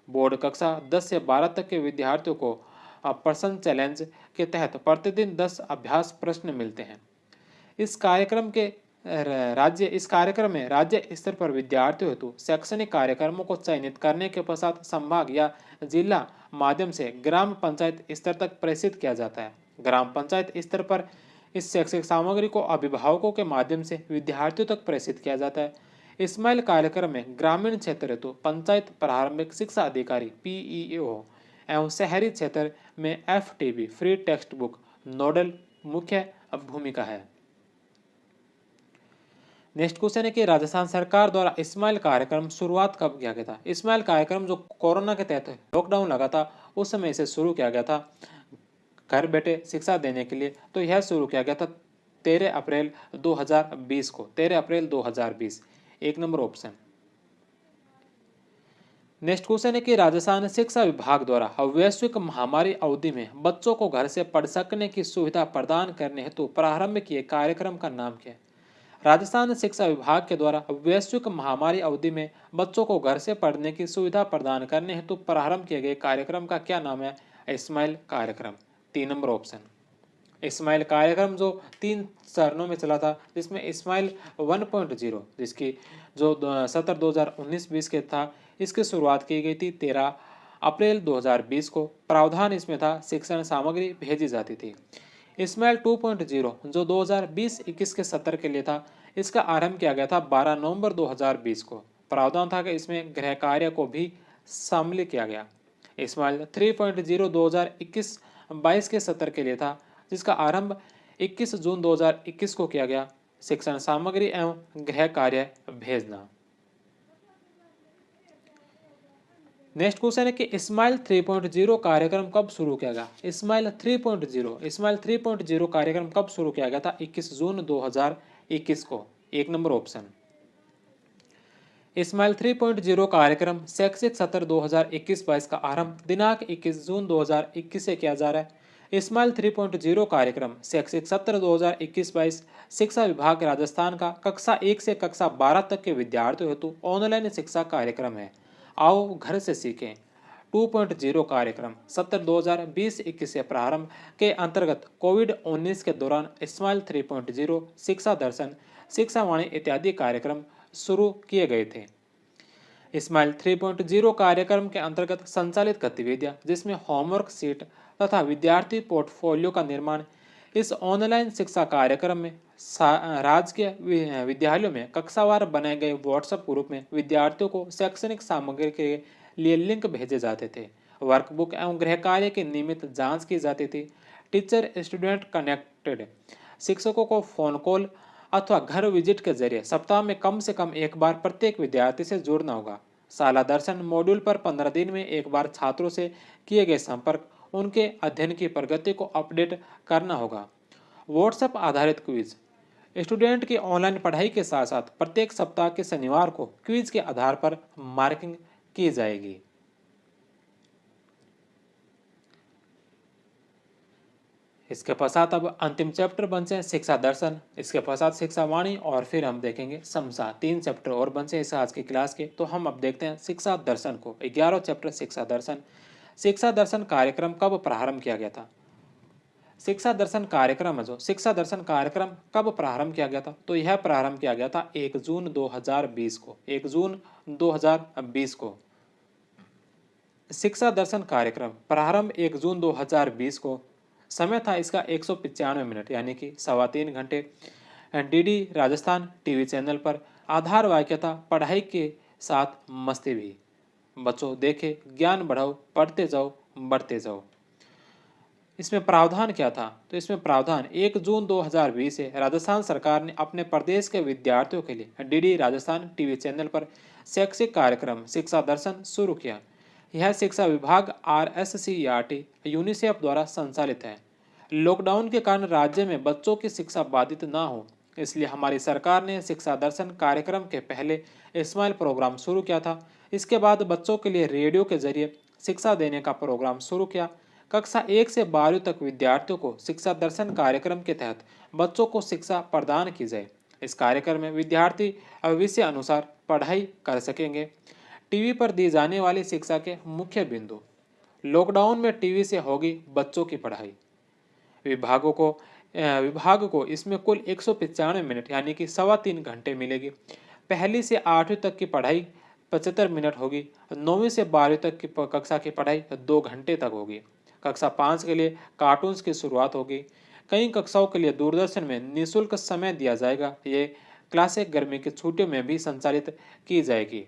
बोर्ड कक्षा 10 से 12 तक के विद्यार्थियों को प्रश्न चैलेंज के तहत प्रतिदिन 10 अभ्यास प्रश्न मिलते हैं। इस कार्यक्रम में राज्य स्तर पर विद्यार्थियों हेतु शैक्षणिक कार्यक्रमों को चयनित करने के पश्चात संभाग या जिला माध्यम से ग्राम पंचायत स्तर तक प्रेषित किया जाता है। ग्राम पंचायत स्तर पर इस शैक्षिक सामग्री को अभिभावकों के माध्यम से विद्यार्थियों तक प्रेषित किया जाता है। स्माइल कार्यक्रम में ग्रामीण क्षेत्र हेतु पंचायत प्रारंभिक शिक्षा अधिकारी पीईओ एवं शहरी क्षेत्र में एफटीबी फ्री टेक्स्ट बुक नोडल मुख्य भूमिका है। नेक्स्ट क्वेश्चन है कि राजस्थान सरकार द्वारा स्माइल कार्यक्रम शुरुआत कब किया गया था? स्माइल कार्यक्रम जो कोरोना के तहत लॉकडाउन लगा था उस समय इसे शुरू किया गया था घर बैठे शिक्षा देने के लिए। तो यह शुरू किया गया था 13 अप्रैल 2020 को। 13 अप्रैल 2020 1 नंबर ऑप्शन। नेक्स्ट क्वेश्चन है कि राजस्थान शिक्षा विभाग द्वारा वैश्विक महामारी अवधि में बच्चों को घर से पढ़ सकने की सुविधा प्रदान करने हेतु प्रारंभ किए कार्यक्रम का नाम क्या है? राजस्थान शिक्षा विभाग के द्वारा वैश्विक महामारी अवधि में बच्चों को घर से पढ़ने की सुविधा प्रदान करने हेतु प्रारंभ किए गए कार्यक्रम का क्या नाम है? स्माइल कार्यक्रम 3 नंबर ऑप्शन। स्माइल कार्यक्रम जो 3 चरणों में चला था, जिसमें स्माइल 1.0 जिसकी जो सत्र 2019-20 के था, इसकी शुरुआत की गई थी 13 अप्रैल 2020 को। प्रावधान इसमें था शिक्षण सामग्री भेजी जाती थी। स्माइल 2.0 जो 2020-21 के सत्र के लिए था, इसका आरंभ किया गया था 12 नवंबर 2020 को। प्रावधान था कि इसमें गृह कार्य को भी शामिल किया गया। स्माइल 3.0 2021-22 के सत्र के लिए था, जिसका आरंभ 21 जून 2021 को किया गया। शिक्षण सामग्री एवं गृह कार्य भेजना। नेक्स्ट क्वेश्चन है कि स्माइल 3.0 कार्यक्रम कब शुरू किया गया? स्माइल 3.0 कार्यक्रम कब शुरू किया गया था? 21 जून 2021 को। 1 नंबर ऑप्शन। स्माइल 3.0 कार्यक्रम शैक्षिक सत्र 2021-22 का आरंभ दिनांक 21 जून 2021 से किया जा रहा है। स्माइल 3.0 कार्यक्रम शैक्षिक सत्र 2021-22 शिक्षा विभाग राजस्थान का कक्षा 1 से कक्षा 12 तक के विद्यार्थियों हेतु ऑनलाइन शिक्षा कार्यक्रम है। आओ घर से सीखें 2.0 कार्यक्रम सत्र 2020-21 से प्रारंभ के अंतर्गत कोविड-19 के दौरान स्माइल 3.0 शिक्षा दर्शन, शिक्षा वाणी इत्यादि कार्यक्रम शुरू किए गए थे। स्माइल 3.0 कार्यक्रम के अंतर्गत संचालित गतिविधियां, जिसमें होमवर्क शीट तथा विद्यार्थी पोर्टफोलियो का निर्माण। इस ऑनलाइन शिक्षा कार्यक्रम में राजकीय विद्यालयों में कक्षावार बनाए गए व्हाट्सएप ग्रुप में विद्यार्थियों को शैक्षणिक सामग्री के लिए लिंक भेजे जाते थे। वर्कबुक एवं गृह कार्य की नियमित जांच की जाती थी। टीचर स्टूडेंट कनेक्टेड, शिक्षकों को फोन कॉल अथवा घर विजिट के जरिए सप्ताह में कम से कम एक बार प्रत्येक विद्यार्थी से जुड़ना होगा। शाला दर्शन मॉड्यूल पर 15 दिन में एक बार छात्रों से किए गए संपर्क, उनके अध्ययन की प्रगति को अपडेट करना होगा। व्हाट्सएप आधारित क्विज, स्टूडेंट की ऑनलाइन पढ़ाई के साथ साथ प्रत्येक सप्ताह के शनिवार को क्विज के आधार पर मार्किंग की जाएगी। इसके पश्चात अब अंतिम चैप्टर बन से शिक्षा दर्शन, इसके पश्चात शिक्षा वाणी और फिर हम देखेंगे समसा। 3 चैप्टर और बन से इस आज की क्लास के। तो हम अब देखते हैं शिक्षा दर्शन को। 11वां चैप्टर शिक्षा दर्शन। शिक्षा दर्शन कार्यक्रम कब प्रारंभ किया गया था? शिक्षा दर्शन कार्यक्रम है जो शिक्षा दर्शन कार्यक्रम कब प्रारंभ किया गया था? तो यह प्रारंभ किया गया था 1 जून 2020 को। 1 जून 2020 को शिक्षा दर्शन कार्यक्रम प्रारंभ 1 जून 2020 को। समय था इसका 195 मिनट यानी कि 3.25 घंटे। डीडी राजस्थान टीवी चैनल पर। आधार वाक्य था पढ़ाई के साथ मस्ती भी। बच्चों देखे, ज्ञान बढ़ाओ, पढ़ते जाओ, बढ़ते जाओ। इसमें प्रावधान क्या था? तो इसमें प्रावधान 1 जून 2020 से राजस्थान सरकार ने अपने प्रदेश के विद्यार्थियों के लिए डीडी राजस्थान टीवी चैनल पर शैक्षिक कार्यक्रम शिक्षा दर्शन शुरू किया। यह शिक्षा विभाग RSCERT यूनिसेफ द्वारा संचालित है। लॉकडाउन के कारण राज्य में बच्चों की शिक्षा बाधित ना हो, इसलिए हमारी सरकार ने शिक्षा दर्शन कार्यक्रम के पहले स्माइल प्रोग्राम शुरू किया था। इसके बाद बच्चों के लिए रेडियो के जरिए शिक्षा देने का प्रोग्राम शुरू किया। कक्षा 1 से 12वीं तक विद्यार्थियों को शिक्षा दर्शन कार्यक्रम के तहत बच्चों को शिक्षा प्रदान की जाए। इस कार्यक्रम में विद्यार्थी विषय अनुसार पढ़ाई कर सकेंगे। टीवी पर दी जाने वाली शिक्षा के मुख्य बिंदु। लॉकडाउन में टीवी से होगी बच्चों की पढ़ाई। विभाग को इसमें कुल 195 मिनट यानी कि 3.25 घंटे मिलेगी। पहली से 8वीं तक की पढ़ाई 75 मिनट होगी। 9वीं से 12वीं तक की कक्षा की पढ़ाई 2 घंटे तक होगी। कक्षा 5 के लिए कार्टून्स की शुरुआत होगी। कई कक्षाओं के लिए दूरदर्शन में निःशुल्क समय दिया जाएगा। ये क्लासें गर्मी की छुट्टियों में भी संचालित की जाएगी।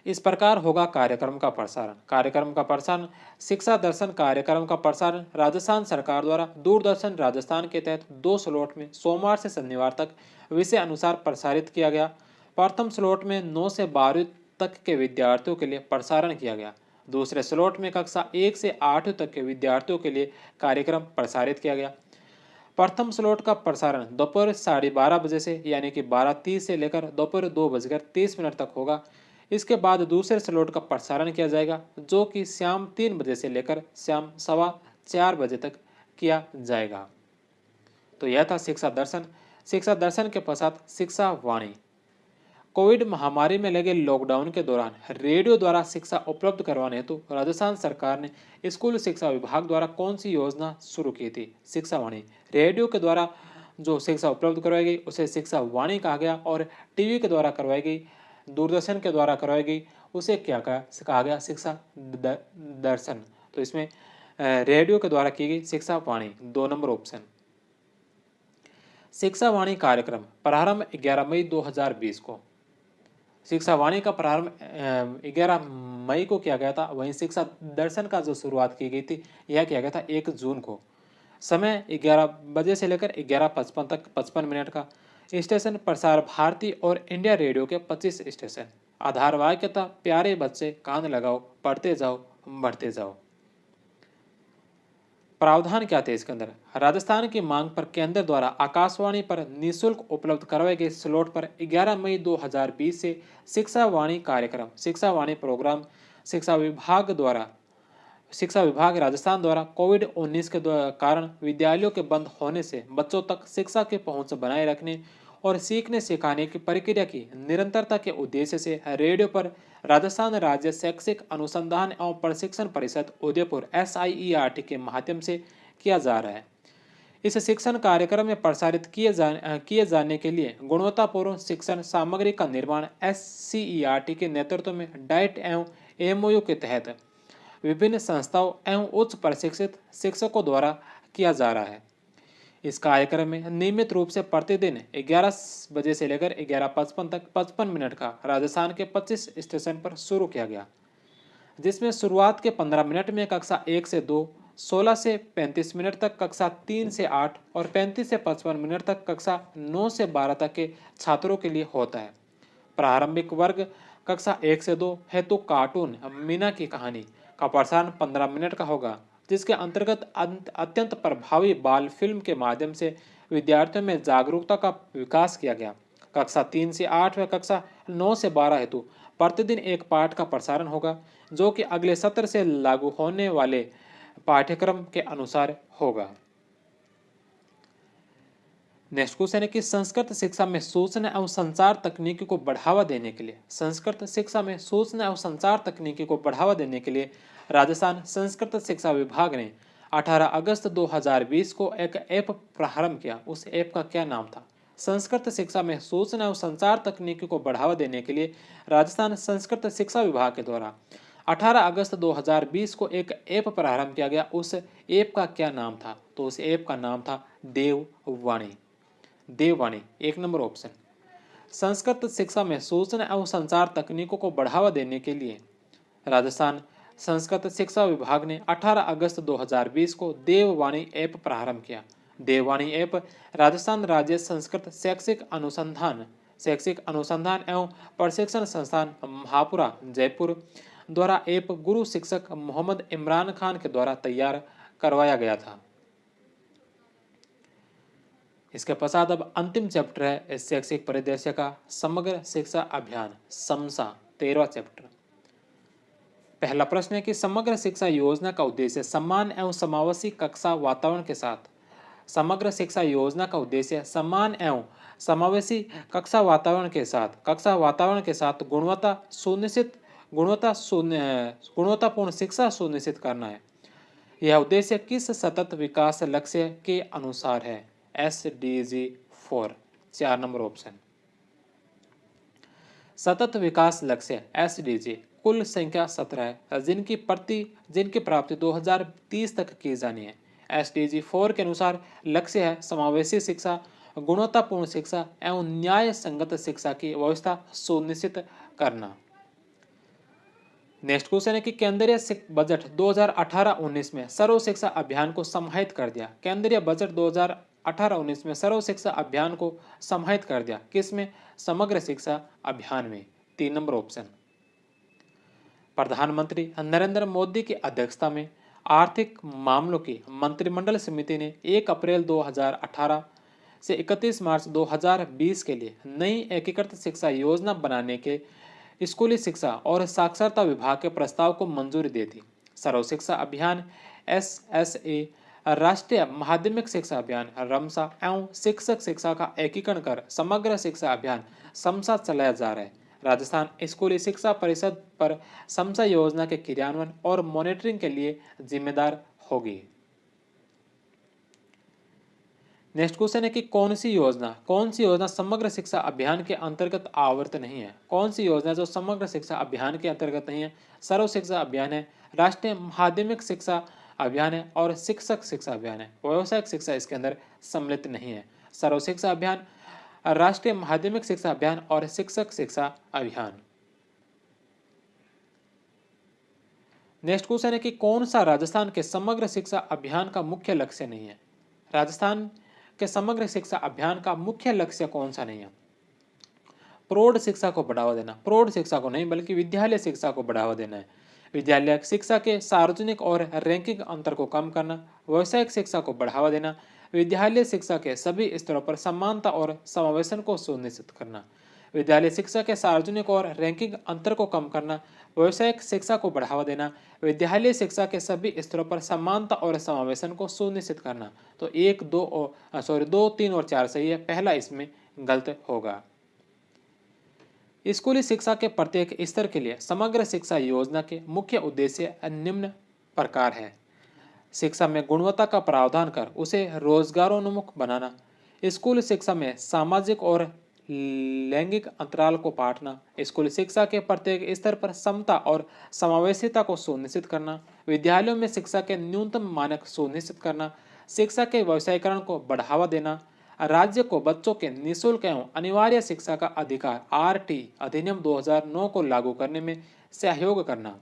इस प्रकार होगा कार्यक्रम का प्रसारण। कार्यक्रम का प्रसारण शिक्षा दर्शन कार्यक्रम का प्रसारण राजस्थान सरकार द्वारा दूरदर्शन राजस्थान के तहत 2 स्लॉट में सोमवार से शनिवार तक विषय अनुसार प्रसारित किया गया। प्रथम स्लॉट में 9 से 12वीं तक के विद्यार्थियों के लिए प्रसारण किया गया। दूसरे स्लॉट में कक्षा 1 से 8वीं तक के विद्यार्थियों के लिए कार्यक्रम प्रसारित किया गया। प्रथम स्लॉट का प्रसारण दोपहर 12:30 बजे से यानी कि 12:30 से लेकर दोपहर 2:30 तक होगा। इसके बाद दूसरे स्लॉट का प्रसारण किया जाएगा जो कि शाम 3 बजे से लेकर शाम 4:15 बजे तक किया जाएगा। तो यह था शिक्षा दर्शन। शिक्षा दर्शन के पश्चात शिक्षा वाणी। कोविड महामारी में लगे लॉकडाउन के दौरान रेडियो द्वारा शिक्षा उपलब्ध करवाने हेतु राजस्थान सरकार ने स्कूल शिक्षा विभाग द्वारा कौन सी योजना शुरू की थी? शिक्षा वाणी। रेडियो के द्वारा जो शिक्षा उपलब्ध करवाई गई उसे शिक्षा वाणी कहा गया और टीवी के द्वारा करवाई गई, दूरदर्शन के द्वारा करवाई गई उसे क्या कहा गया? शिक्षा दर्शन। तो इसमें रेडियो के द्वारा की गई शिक्षा वाणी 2 नंबर ऑप्शन। शिक्षा वाणी कार्यक्रम प्रारंभ 11 मई 2020 को। शिक्षा वाणी का प्रारंभ 11 मई को किया गया था। वहीं शिक्षा दर्शन का जो शुरुआत की गई थी यह किया गया था 1 जून को। समय 11 बजे से लेकर 11:55 तक 55 मिनट का। स्टेशन प्रसार भारती और इंडिया रेडियो के 25 स्टेशन। आधार वाक्य था प्यारे बच्चे कान लगाओ, पढ़ते जाओ, बढ़ते जाओ। प्रावधान क्या थे इसके अंदर? राजस्थान की मांग पर केंद्र द्वारा आकाशवाणी पर निःशुल्क उपलब्ध करवाए गए स्लॉट पर 11 मई 2020 से शिक्षा वाणी कार्यक्रम शिक्षा वाणी प्रोग्राम शिक्षा विभाग राजस्थान द्वारा कोविड-19 के कारण विद्यालयों के बंद होने से बच्चों तक शिक्षा की पहुंच बनाए रखने और सीखने सिखाने की प्रक्रिया की निरंतरता के उद्देश्य से रेडियो पर राजस्थान राज्य शैक्षिक अनुसंधान एवं प्रशिक्षण परिषद उदयपुर SIERT के माध्यम से किया जा रहा है। इस शिक्षण कार्यक्रम में प्रसारित किए जाने के लिए गुणवत्तापूर्ण शिक्षण सामग्री का निर्माण SCERT के नेतृत्व में डाइट एवं MOU के तहत विभिन्न संस्थाओं एवं उच्च प्रशिक्षित शिक्षकों द्वारा किया जा रहा है। इस कार्यक्रम में नियमित रूप से प्रतिदिन 11 बजे से लेकर 11:55 तक 55 मिनट का राजस्थान के 25 स्टेशन पर शुरू किया गया। जिसमें शुरुआत के 15 मिनट में कक्षा 1 से 2, 16 से 35 मिनट तक कक्षा 3 से 8 और 35 से 55 मिनट तक कक्षा 9 से 12 तक के छात्रों के लिए होता है। प्रारंभिक वर्ग कक्षा 1 से 2 हेतु कार्टून मीना की कहानी का प्रसारण 15 मिनट का होगा, जिसके अंतर्गत अत्यंत प्रभावी बाल फिल्म के माध्यम से विद्यार्थियों में जागरूकता का विकास किया गया। कक्षा 3 से 8 व कक्षा 9 से 12 हेतु प्रतिदिन एक पाठ का प्रसारण होगा, जो कि अगले सत्र से लागू होने वाले पाठ्यक्रम के अनुसार होगा। नेक्स्ट क्वेश्चन है कि संस्कृत शिक्षा में सूचना एवं संचार तकनीकी को बढ़ावा देने के लिए राजस्थान संस्कृत शिक्षा विभाग ने 18 अगस्त 2020 को एक ऐप प्रारंभ किया। उस ऐप का क्या नाम था? संस्कृत शिक्षा में सूचना एवं संचार तकनीकी को बढ़ावा देने के लिए राजस्थान संस्कृत शिक्षा विभाग के द्वारा 18 अगस्त 2020 को एक ऐप प्रारंभ किया गया। उस ऐप का क्या नाम था? तो उस ऐप का नाम था देववाणी। देववाणी एक नंबर ऑप्शन। संस्कृत शिक्षा में सूचना एवं संचार तकनीकों को बढ़ावा देने के लिए राजस्थान संस्कृत शिक्षा विभाग ने 18 अगस्त 2020 को देववाणी ऐप प्रारंभ किया। देववाणी ऐप राजस्थान राज्य संस्कृत शैक्षिक अनुसंधान एवं प्रशिक्षण संस्थान महापुरा जयपुर द्वारा ऐप गुरु शिक्षक मोहम्मद इमरान खान के द्वारा तैयार करवाया गया था। इसके पश्चात अब अंतिम चैप्टर है इस शैक्षिक परिदृश्य का, समग्र शिक्षा अभियान समसा 13वां चैप्टर। पहला प्रश्न है कि समग्र शिक्षा योजना का उद्देश्य समान एवं समावेशी कक्षा वातावरण के साथ समग्र शिक्षा योजना का उद्देश्य समान एवं समावेशी कक्षा वातावरण के साथ गुणवत्तापूर्ण शिक्षा सुनिश्चित करना है। यह उद्देश्य किस सतत विकास लक्ष्य के अनुसार है? SDG 4 4 number option. सतत विकास लक्ष्य SDG कुल संख्या 17 है, जिनकी प्राप्ति 2030 तक की जानी है। SDG 4 के अनुसार लक्ष्य है समावेशी शिक्षा, गुणवत्तापूर्ण शिक्षा एवं न्याय संगत शिक्षा की व्यवस्था सुनिश्चित करना। नेक्स्ट क्वेश्चन है कि केंद्रीय बजट 2018-19 में सर्व शिक्षा अभियान को समाहित कर दिया। केंद्रीय बजट 2018-19 में सर्व शिक्षा अभियान को समाहित कर दिया। किसमें? समग्र शिक्षा अभियान में। 3 नंबर ऑप्शन। प्रधानमंत्री नरेंद्र मोदी की अध्यक्षता में आर्थिक मामलों की मंत्रिमंडल समिति ने 1 अप्रैल 2018 से 31 मार्च 2020 के लिए नई एकीकृत शिक्षा योजना बनाने के स्कूली शिक्षा और साक्षरता विभाग के प्रस्ताव को मंजूरी दे दी। सर्व शिक्षा अभियान SSA, राष्ट्रीय माध्यमिक शिक्षा अभियान रमसा एवं शिक्षक शिक्षा का एकीकरण कर समग्र शिक्षा अभियान समसा चलाया जा रहा है। राजस्थान स्कूली शिक्षा परिषद पर समसा योजना के क्रियान्वयन और मॉनिटरिंग के लिए जिम्मेदार होगी। नेक्स्ट क्वेश्चन है कि कौन सी योजना समग्र शिक्षा अभियान के अंतर्गत आवर्त नहीं है? कौन सी योजना जो समग्र शिक्षा अभियान के अंतर्गत नहीं है? सर्व शिक्षा अभियान है, राष्ट्रीय माध्यमिक शिक्षा अभियान है और शिक्षक शिक्षा अभियान है। व्यावसायिक शिक्षा इसके अंदर सम्मिलित नहीं है। सर्व शिक्षा अभियान, राष्ट्रीय माध्यमिक शिक्षा अभियान और शिक्षक शिक्षा अभियान। नेक्स्ट क्वेश्चन है कि कौन सा राजस्थान के समग्र शिक्षा अभियान का मुख्य लक्ष्य नहीं है? राजस्थान के समग्र शिक्षा अभियान का मुख्य लक्ष्य कौन सा नहीं है? प्रौढ़ शिक्षा को बढ़ावा देना। प्रौढ़ शिक्षा को नहीं बल्कि विद्यालय शिक्षा को बढ़ावा देना है। विद्यालय शिक्षा के सार्वजनिक और रैंकिंग अंतर को कम करना, व्यावसायिक शिक्षा को बढ़ावा देना, विद्यालय शिक्षा के सभी स्तरों पर समानता और समावेशन को सुनिश्चित करना। विद्यालय शिक्षा के सार्वजनिक और रैंकिंग अंतर को कम करना, व्यावसायिक शिक्षा को बढ़ावा देना, विद्यालय शिक्षा के सभी स्तरों पर समानता और समावेशन को सुनिश्चित करना। तो 2, 3 और 4 सही है, पहला इसमें गलत होगा। स्कूली शिक्षा के प्रत्येक स्तर के लिए समग्र शिक्षा योजना के मुख्य उद्देश्य निम्न प्रकार है। शिक्षा में गुणवत्ता का प्रावधान कर उसे रोजगारोन्मुख बनाना, स्कूल शिक्षा में सामाजिक और लैंगिक अंतराल को पाटना, स्कूल शिक्षा के प्रत्येक स्तर पर समता और समावेशिता को सुनिश्चित करना, विद्यालयों में शिक्षा के न्यूनतम मानक सुनिश्चित करना, शिक्षा के व्यवसायीकरण को बढ़ावा देना, राज्य को बच्चों के निःशुल्क एवं अनिवार्य शिक्षा का अधिकार RT अधिनियम 2009 को लागू करने में सहयोग करना।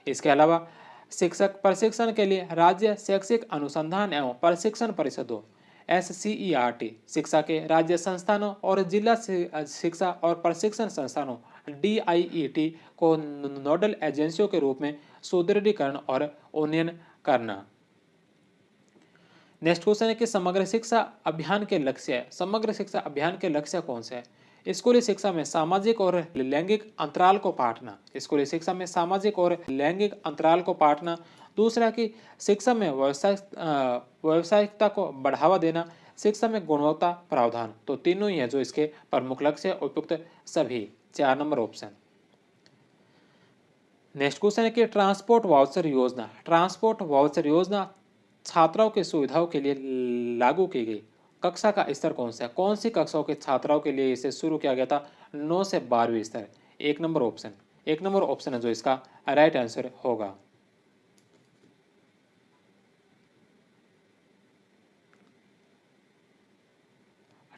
इसके अलावा शिक्षक प्रशिक्षण के लिए राज्य शैक्षिक अनुसंधान एवं प्रशिक्षण परिषदों SCERT, शिक्षा के राज्य संस्थानों और जिला शिक्षा और प्रशिक्षण संस्थानों DIET को नोडल एजेंसियों के रूप में सुदृढ़ीकरण और उन्नयन करना। नेक्स्ट क्वेश्चन है कि समग्र शिक्षा अभियान के लक्ष्य, समग्र शिक्षा अभियान के लक्ष्य कौन से हैं? स्कूली शिक्षा में सामाजिक और लैंगिक अंतराल को पाटना, स्कूली शिक्षा में सामाजिक और लैंगिक अंतराल को पाटना। दूसरा कि शिक्षा में व्यावसायिकता को बढ़ावा देना, शिक्षा में गुणवत्ता प्रावधान। तो तीनों ही है जो इसके प्रमुख लक्ष्य उपयुक्त सभी। 4 नंबर ऑप्शन। नेक्स्ट क्वेश्चन है कि ट्रांसपोर्ट वाउचर योजना, ट्रांसपोर्ट वाउचर योजना छात्राओं की सुविधाओं के लिए लागू की गई। कक्षा का स्तर कौन सा है? कौन सी कक्षाओं के छात्राओं के लिए इसे शुरू किया गया था? 9 से 12वीं स्तर। 1 नंबर ऑप्शन, 1 नंबर ऑप्शन है जो इसका राइट आंसर होगा।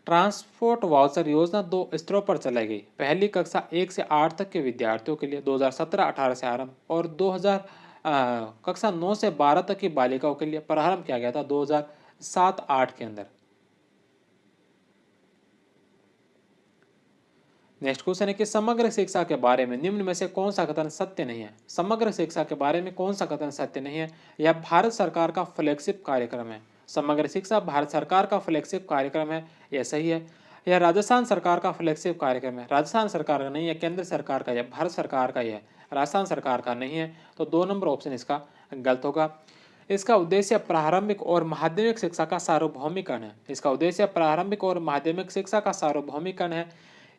ट्रांसपोर्ट वाउचर योजना 2 स्तरों पर चलाई गई। पहली कक्षा 1 से 8 तक के विद्यार्थियों के लिए 2017-18 से आरंभ और कक्षा 9 से 12 तक की बालिकाओं के लिए प्रारंभ किया गया था 2007-8 के अंदर। नेक्स्ट क्वेश्चन है कि समग्र शिक्षा के बारे में निम्न में से कौन सा कथन सत्य नहीं है? समग्र शिक्षा के बारे में कौन सा कथन सत्य नहीं है? यह भारत सरकार का फ्लैगशिप कार्यक्रम है। समग्र शिक्षा भारत सरकार का फ्लैगशिप कार्यक्रम है, यह सही है। यह राजस्थान सरकार का फ्लैगशिप कार्यक्रम है, राजस्थान सरकार का नहीं है, केंद्र सरकार का, यह भारत सरकार का ही है, राजस्थान सरकार का नहीं है। तो 2 नंबर ऑप्शन इसका गलत होगा। इसका उद्देश्य प्रारंभिक और माध्यमिक शिक्षा का सार्वभौमिकरण है। इसका उद्देश्य प्रारंभिक और माध्यमिक शिक्षा का सार्वभौमिकरण है।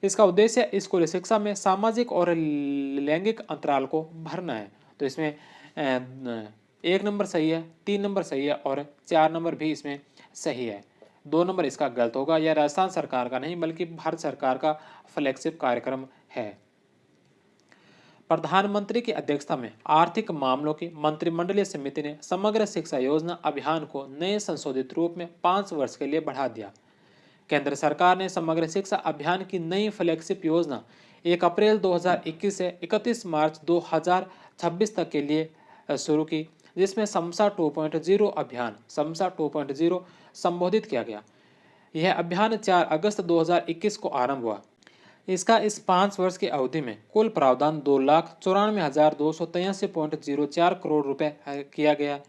इसका उद्देश्य स्कूली शिक्षा में सामाजिक और लैंगिक अंतराल को भरना है। तो इसमें 1 नंबर सही है, 3 नंबर सही है और 4 नंबर भी इसमें सही है। 2 नंबर इसका गलत होगा। यह राजस्थान सरकार का नहीं बल्कि भारत सरकार का फ्लैगशिप कार्यक्रम है। प्रधानमंत्री की अध्यक्षता में आर्थिक मामलों की मंत्रिमंडलीय समिति ने समग्र शिक्षा योजना अभियान को नए संशोधित रूप में 5 वर्ष के लिए बढ़ा दिया। केंद्र सरकार ने समग्र शिक्षा अभियान की नई फ्लैगशिप योजना 1 अप्रैल 2021 से 31 मार्च 2026 तक के लिए शुरू की, जिसमें समसा 2.0 अभियान, समसा 2.0 संबोधित किया गया। यह अभियान 4 अगस्त 2021 को आरंभ हुआ। इसका इस 5 वर्ष की अवधि में कुल प्रावधान 2,94,283.04 करोड़ रुपए किया गया।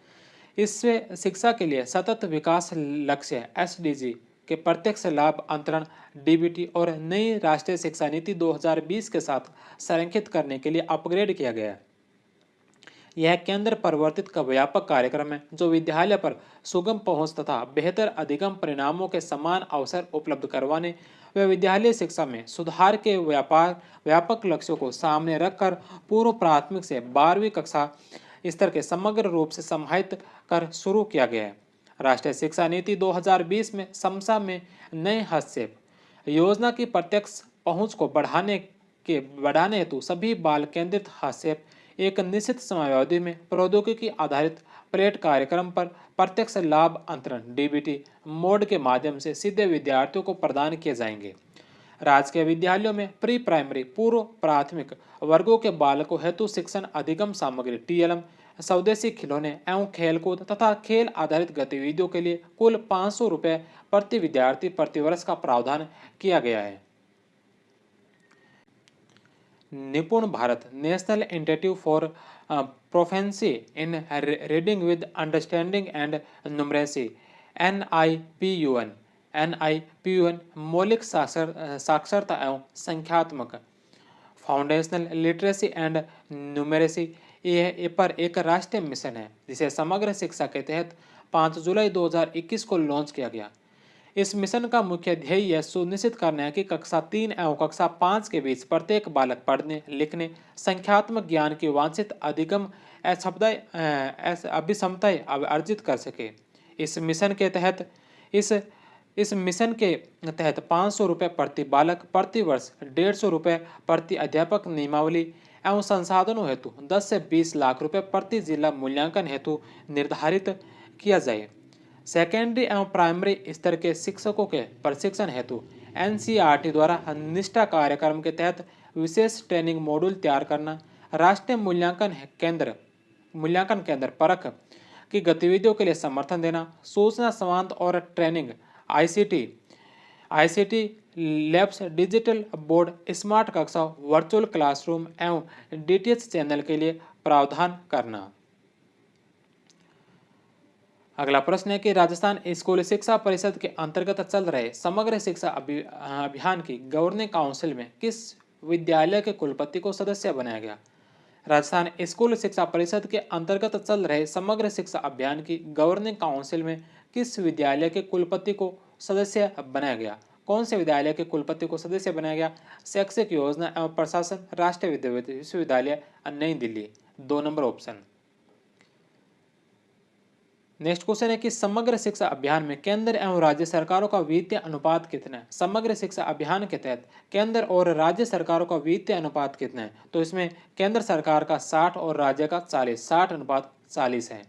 इससे शिक्षा के लिए सतत विकास लक्ष्य SDG के प्रत्यक्ष लाभ अंतरण DBT और नई राष्ट्रीय शिक्षा नीति 2020 के साथ संरेखित करने के लिए अपग्रेड किया गया। यह केंद्र प्रवर्तित का व्यापक कार्यक्रम है जो विद्यालय पर सुगम पहुंच तथा बेहतर अधिगम परिणामों के समान अवसर उपलब्ध करवाने व विद्यालय शिक्षा में सुधार के व्यापक लक्ष्यों को सामने रखकर पूर्व प्राथमिक से 12वीं कक्षा स्तर के समग्र रूप से समाहित कर शुरू किया गया है। राष्ट्रीय शिक्षा नीति 2020 में समसा में नए हस्तक्षेप, योजना की प्रत्यक्ष पहुंच को बढ़ाने हेतु सभी बाल केंद्रित हस्तक्षेप, एक निश्चित समयावधि में प्रौद्योगिकी आधारित प्लेट कार्यक्रम पर प्रत्यक्ष लाभ अंतरण DBT मोड के माध्यम से सीधे विद्यार्थियों को प्रदान किए जाएंगे। राजकीय विद्यालयों में प्री प्राइमरी पूर्व प्राथमिक वर्गों के बालकों हेतु शिक्षण अधिगम सामग्री TLM, स्वदेशी खिलौने एवं खेलकूद तथा खेल आधारित गतिविधियों के लिए कुल 500 रुपये प्रति विद्यार्थी प्रति वर्ष का प्रावधान किया गया है। निपुण Bharat national institute for proficiency in reading with understanding and numeracy NIPUN मौलिक साक्षरता एवं संख्यात्मक फाउंडेशनल लिटरेसी एंड न्यूमरेसी पर एक राष्ट्रीय मिशन है जिसे समग्र शिक्षा के तहत 5 जुलाई 2021 को लॉन्च किया गया। इस मिशन का मुख्य ध्येय यह सुनिश्चित करना है कि कक्षा 3 एवं कक्षा 5 के बीच प्रत्येक बालक पढ़ने लिखने संख्यात्मक ज्ञान की वांछित अधिगम अभिक्षमताएं अर्जित कर सके। इस मिशन के तहत 500 रुपये प्रति बालक प्रति वर्ष, 150 रुपये प्रति अध्यापक नियमावली एवं संसाधनों हेतु 10 से 20 लाख रुपए प्रति जिला मूल्यांकन हेतु निर्धारित किया जाए। सेकेंडरी एवं प्राइमरी स्तर के शिक्षकों के प्रशिक्षण हेतु NCERT द्वारा निष्ठा कार्यक्रम के तहत विशेष ट्रेनिंग मॉड्यूल तैयार करना, राष्ट्रीय मूल्यांकन केंद्र मूल्यांकन केंद्र परख की गतिविधियों के लिए समर्थन देना, सूचना संवाद और training, ICT labs, digital board, smart कक्षा, वर्चुअल क्लासरूम एवं डीटीएच चैनल के लिए प्रावधान करना। अगला प्रश्न है कि राजस्थान स्कूल शिक्षा परिषद के अंतर्गत चल रहे समग्र शिक्षा अभियान की गवर्निंग काउंसिल में किस विद्यालय के कुलपति को सदस्य बनाया गया? राजस्थान स्कूल शिक्षा परिषद के अंतर्गत चल रहे समग्र शिक्षा अभियान की गवर्निंग काउंसिल में किस विद्यालय के कुलपति को सदस्य बनाया गया? कौन से विद्यालय के कुलपति को सदस्य बनाया गया? शैक्षिक योजना एवं प्रशासन, राष्ट्रीय विश्वविद्यालय, नई Delhi. 2 number option. Next question है कि समग्र शिक्षा अभियान में केंद्र एवं राज्य सरकारों का वित्तीय अनुपात कितना है? समग्र शिक्षा अभियान के तहत केंद्र और राज्य सरकारों का वित्तीय अनुपात कितना है? तो इसमें केंद्र सरकार का 60 और राज्य का 40, 60:40 है।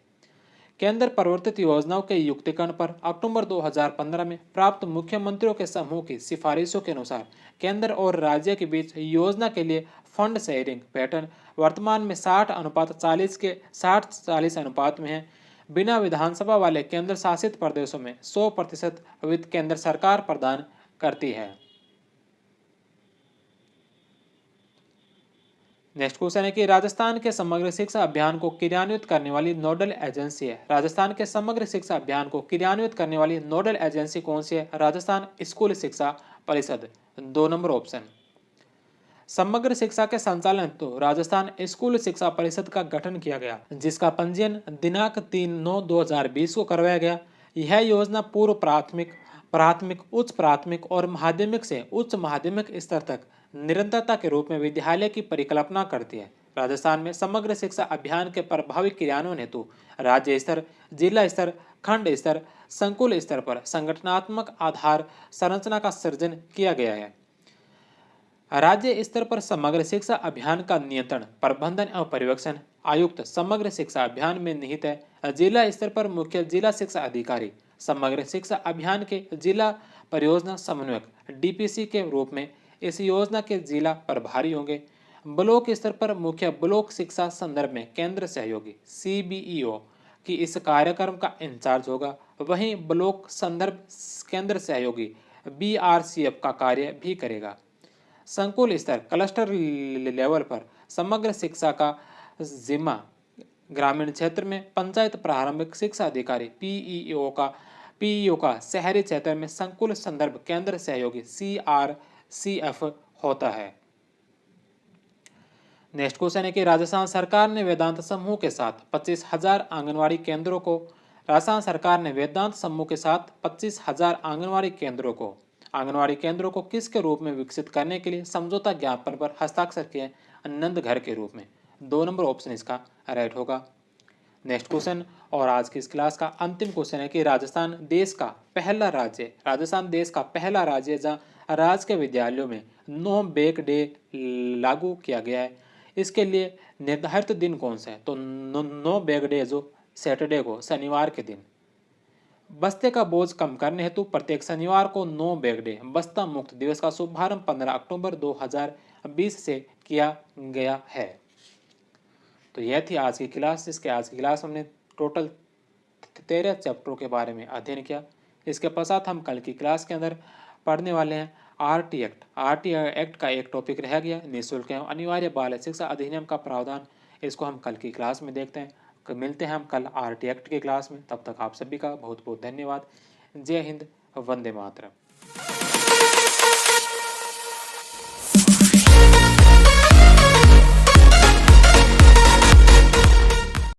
केंद्र प्रवर्तित योजनाओं के युक्तिकरण पर अक्टूबर 2015 में प्राप्त मुख्यमंत्रियों के समूह की सिफारिशों के अनुसार केंद्र और राज्य के बीच योजना के लिए फंड शेयरिंग पैटर्न वर्तमान में 60:40 के 60-40 अनुपात में है। बिना विधानसभा वाले केंद्र शासित प्रदेशों में 100% वित्त केंद्र सरकार प्रदान करती है। नेक्स्ट क्वेश्चन है कि राजस्थान के समग्र शिक्षा अभियान को क्रियान्वित करने वाली नोडल एजेंसी है। राजस्थान के समग्र शिक्षा अभियान को क्रियान्वित करने वाली नोडल एजेंसी कौन सी है? राजस्थान स्कूल शिक्षा परिषद। 2 नंबर ऑप्शन। समग्र शिक्षा के संचालन हेतु राजस्थान स्कूल शिक्षा परिषद का गठन किया गया, जिसका पंजीयन दिनांक 3/9/2020 को करवाया गया। यह योजना पूर्व प्राथमिक, प्राथमिक, उच्च प्राथमिक और माध्यमिक से उच्च माध्यमिक स्तर तक निरंतरता के रूप में विद्यालय की परिकल्पना करती है। राजस्थान में समग्र शिक्षा अभियान के प्रभावी क्रियान्वयन हेतु राज्य स्तर, जिला स्तर, खंड स्तर, संकुल स्तर पर संगठनात्मक आधार संरचना का सृजन किया गया है। राज्य स्तर पर समग्र शिक्षा अभियान का नियंत्रण, प्रबंधन एवं पर्यवेक्षण आयुक्त समग्र शिक्षा अभियान में निहित है। जिला स्तर पर मुख्य जिला शिक्षा अधिकारी समग्र शिक्षा अभियान के जिला परियोजना समन्वयक डीपीसी के रूप में इस योजना के जिला प्रभारी होंगे। ब्लॉक स्तर पर मुख्य ब्लॉक शिक्षा संदर्भ में केंद्र सहयोगी सीबीईओ की इस कार्यक्रम का इंचार्ज होगा। वहीं ब्लॉक संदर्भ केंद्र सहयोगी बीआरसीएफ का कार्य भी करेगा। संकुल स्तर क्लस्टर लेवल पर समग्र शिक्षा का जिम्मा ग्रामीण क्षेत्र में पंचायत प्रारंभिक शिक्षा अधिकारी पीईओ का शहरी क्षेत्र में संकुल संदर्भ केंद्र सहयोगी सीआरसीएफ होता है। नेक्स्ट क्वेश्चन है कि राजस्थान सरकार ने वेदांत समूह के साथ 25,000 आंगनवाड़ी केंद्रों को राजस्थान सरकार ने वेदांत समूह के साथ 25,000 आंगनवाड़ी केंद्रों को किसके रूप में विकसित करने के लिए समझौता ज्ञापन पर हस्ताक्षर किए? नंद घर के रूप में। 2 नंबर ऑप्शन इसका राइट होगा। नेक्स्ट क्वेश्चन और आज की इस क्लास का अंतिम क्वेश्चन है कि राजस्थान देश का पहला राज्य है जहाँ राज्य के विद्यालयों में नो बैग डे लागू किया गया है। इसके लिए निर्धारित दिन कौन सा है? तो नो बैग डे जो सैटरडे को, शनिवार के दिन। बस्ते का बोझ कम करने हेतु प्रत्येक शनिवार को नो बैग डे बस्ता मुक्त दिवस का शुभारंभ 15 अक्टूबर 2020 से किया गया है। तो यह थी आज की क्लास। आज की क्लास हमने टोटल 13 चैप्टरों के बारे में अध्ययन किया। इसके पश्चात हम कल की क्लास के अंदर पढ़ने वाले हैं आरटी एक्ट का एक टॉपिक रह गया, निःशुल्क एवं अनिवार्य बाल शिक्षा अधिनियम का प्रावधान। इसको हम कल की क्लास में देखते हैं। मिलते हैं हम कल आरटी एक्ट की क्लास में। तब तक आप सभी का बहुत बहुत धन्यवाद। जय हिंद, वंदे मातरम।